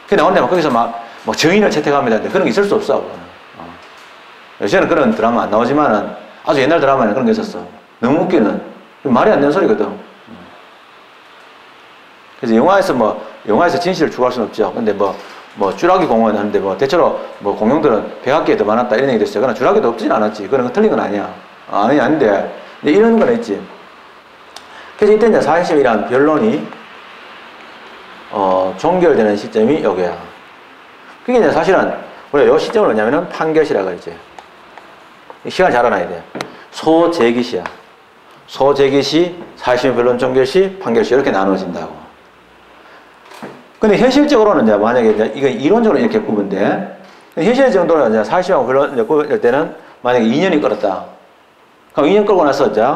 그게 나오는데 막 거기서 막 뭐 증인을 채택합니다. 근데 그런 게 있을 수 없어. 요새는 그런 드라마 안 나오지만은 아주 옛날 드라마에는 그런 게 있었어. 너무 웃기는. 말이 안 되는 소리거든. 그래서 영화에서 진실을 추구할 수는 없죠. 근데 뭐 쭈라기 공원 하는데 뭐 대체로 뭐 공룡들은 100학기에 더 많았다 이런 얘기 됐어요. 그러나 쭈라기도 없진 않았지. 그런 건 틀린 건 아니야. 아닌데. 근데 이런 건 있지. 그래서 이때 이제 사실심이란 변론이 종결되는 시점이 여기야. 그게 이제 사실은 우리가 이 시점을 뭐냐면은 판결시라고 그러지. 시간 잘 알아야 돼. 소재기시야. 소재기시, 사실심 변론 종결시, 판결시 이렇게 나눠진다고. 근데 현실적으로는 이제 만약에 이제 이거 이론적으로 이렇게 구분돼. 현실 정도로 이제 사실심하고 변론 구분될 때는 만약에 2년이 끌었다. 그럼 2년 끌고 나서 이제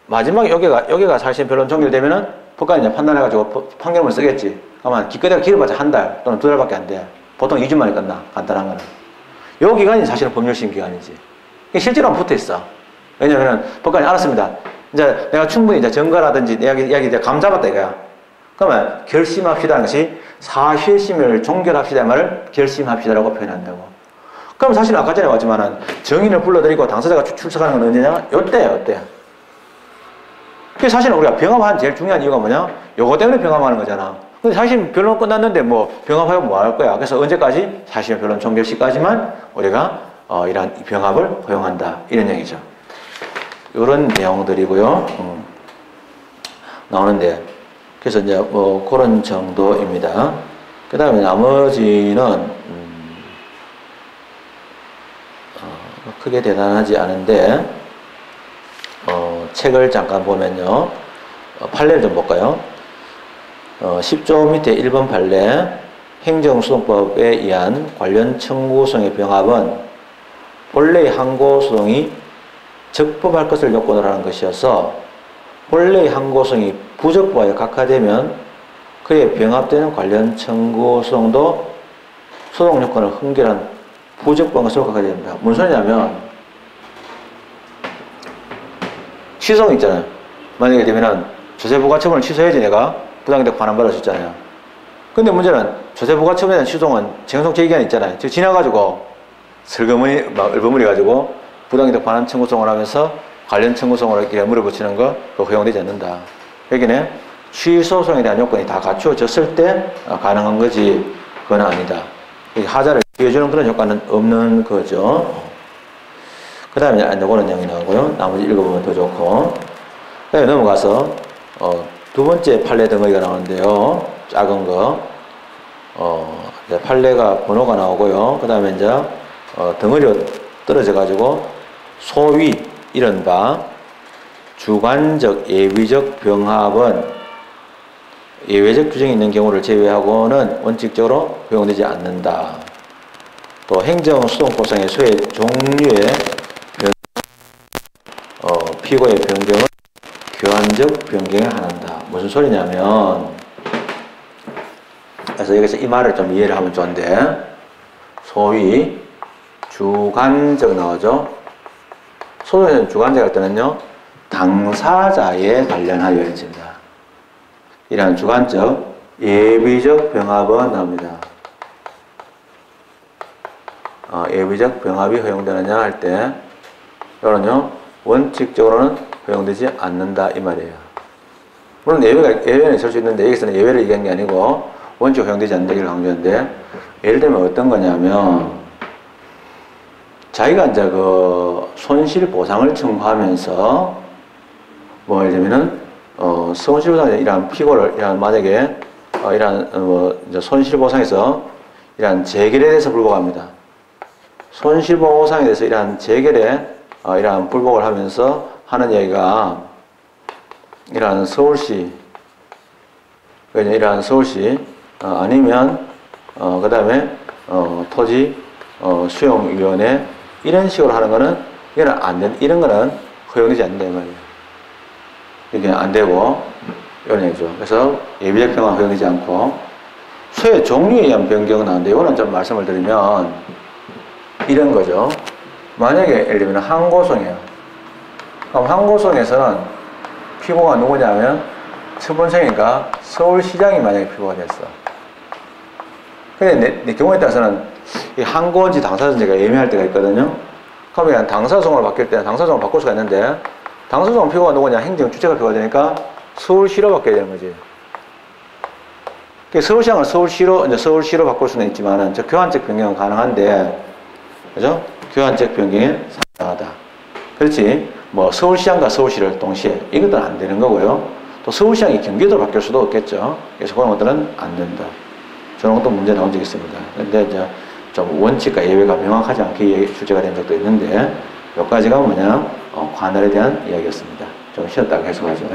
마지막에 여기가 사실심 변론 종결되면은 법관이 이제 판단해가지고 판결문을 쓰겠지. 그러면 기껏해야 길어봤자 한 달 또는 2달밖에 안 돼. 보통 2주 만에 끝나. 간단한 거는. 요 기간이 사실은 법률심 기간이지. 실제로는 붙어 있어. 왜냐면은 법관이 알았습니다. 이제 내가 충분히 이제 증거라든지 이야기 이제 감 잡았다 이거야. 그러면 결심합시다는 것이 사실심을 종결합시다 말을 결심합시다라고 표현한다고. 그럼 사실 아까 전에 왔지만은 증인을 불러들이고 당사자가 출석하는 건 언제냐? 요때. 그게 사실은 우리가 병합하는 제일 중요한 이유가 뭐냐? 요거 때문에 병합하는 거잖아. 근데 사실 변론 끝났는데 뭐 병합하면 뭐 할 거야? 그래서 언제까지? 사실 변론 종결 시까지만 우리가 이러한 병합을 허용한다. 이런 얘기죠. 이런 내용들이고요. 나오는데 그래서 이제 뭐 그런 정도입니다. 그 다음에 나머지는 크게 대단하지 않은데 책을 잠깐 보면요. 판례를 좀 볼까요? 10조 밑에 1번 판례 행정소송법에 의한 관련 청구소송의 병합은 본래의 항고소송이 적법할 것을 요건으로 하는 것이어서 본래의 항고소송이 부적법하여 각하되면 그에 병합되는 관련 청구소송도 소송 요건을 흥결한 부적법한 것으로 각하되야 됩니다. 무슨 소리냐면 취소가 있잖아요. 만약에 되면은 조세부가처분을 취소해야지 내가 부당이득 반환받을 수 있잖아요. 근데 문제는 조세부가처분에 대한 취소는 쟁송 제기간이 있잖아요. 즉 지나가지고 슬그머니 막 얼버무려 가지고 부당이득 반환 청구송을 하면서 관련 청구송을 이렇게 물어붙이는 거 그거 허용되지 않는다. 여기는 취소송에 대한 요건이 다 갖추어졌을 때 가능한 거지 그건 아니다. 하자를 피해주는 그런 효과는 없는 거죠. 그 다음에 요거는 내용이 나오고요. 나머지 읽어보면 더 좋고. 그 다음에 넘어가서 두 번째 판례 덩어리가 나오는데요. 작은 거. 판례가 번호가 나오고요. 그 다음에 이제 덩어리로 떨어져 가지고 소위 이른바 주관적, 예비적 병합은 예외적 규정이 있는 경우를 제외하고는 원칙적으로 허용되지 않는다. 또 행정소송법상의 소의 종류의 피고의 변경은 교환적 변경에 한한다. 무슨 소리냐면, 그래서 여기서 이 말을 좀 이해를 하면 좋은데, 소위 주관적 나오죠. 소송에서 주관적 할 때는요, 당사자에 관련하여 해집니다. 이러한 주관적, 예비적 병합은 나옵니다. 예비적 병합이 허용되느냐 할 때, 이거는요, 원칙적으로는 허용되지 않는다 이 말이에요. 물론 예외는 있을 수 있는데 여기서는 예외를 얘기한 게 아니고 원칙 허용되지 않는다기를 강조했는데, 예를 들면 어떤 거냐면 자기가 이제 그 손실 보상을 청구하면서 뭐 예를 들면은 손실 보상에 이러한 피고를 만약에 이러한 이제 손실 보상에서 이러한 재결에 대해서 불복합니다. 손실 보상에 대해서 이러한 재결에 이러한 불복을 하면서 하는 얘기가 이러한 서울시 아니면 그 다음에 토지 수용위원회 이런 식으로 하는 거는 이거는 안 된, 이런 거는 허용되지 않는다 이 말이에요. 이게 안 되고 이런 얘기죠. 그래서 예비적 병합 허용되지 않고 소의 종류에 의한 변경은 나오는데 이거는 좀 말씀을 드리면 이런 거죠. 만약에 예를 들면 항고송이에요. 그럼 항고송에서는 피고가 누구냐면 처분성이니까 서울시장이 만약에 피고가 됐어. 근데 내 경우에 따라서는 이 항고인지 당사자인지가 애매할 때가 있거든요. 그러면 당사소송을 바뀔 때 당사소송을 바꿀 수가 있는데 당사소송 피고가 누구냐? 행정주체가 피고가 되니까 서울시로 바뀌어야 되는 거지. 서울시장을 서울시로 바꿀 수는 있지만은 저 교환적 변경은 가능한데, 그죠? 교환적 변경에 상당하다. 그렇지. 뭐 서울시장과 서울시를 동시에 이것도 안 되는 거고요. 또 서울시장이 경기도로 바뀔 수도 없겠죠. 그래서 그런 것들은 안 된다. 저런 것도 문제 나온 적이 있습니다. 근데 이제 좀 원칙과 예외가 명확하지 않게 출제가 된 적도 있는데, 여기까지가 뭐냐, 관할에 대한 이야기였습니다. 좀 쉬었다가 해석하죠.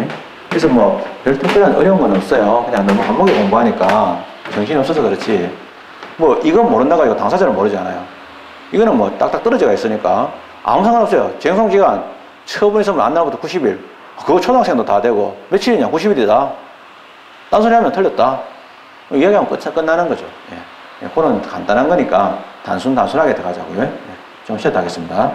그래서 뭐 별 특별한 어려운 건 없어요. 그냥 너무 한목에 공부하니까 정신이 없어서 그렇지. 뭐 이건 모른다고 이거 당사자는 모르잖아요. 이거는 뭐 딱딱 떨어져가 있으니까 아무 상관없어요. 쟁송기간 처분 있으면 안 나오부터 90일. 그거 초등학생도 다 되고 며칠이냐 90일이다. 딴소리 하면 틀렸다. 이야기하면 끝나는 거죠. 예. 그런 간단한 거니까 단순하게 들어가자고요. 좀 쉬었다 하겠습니다.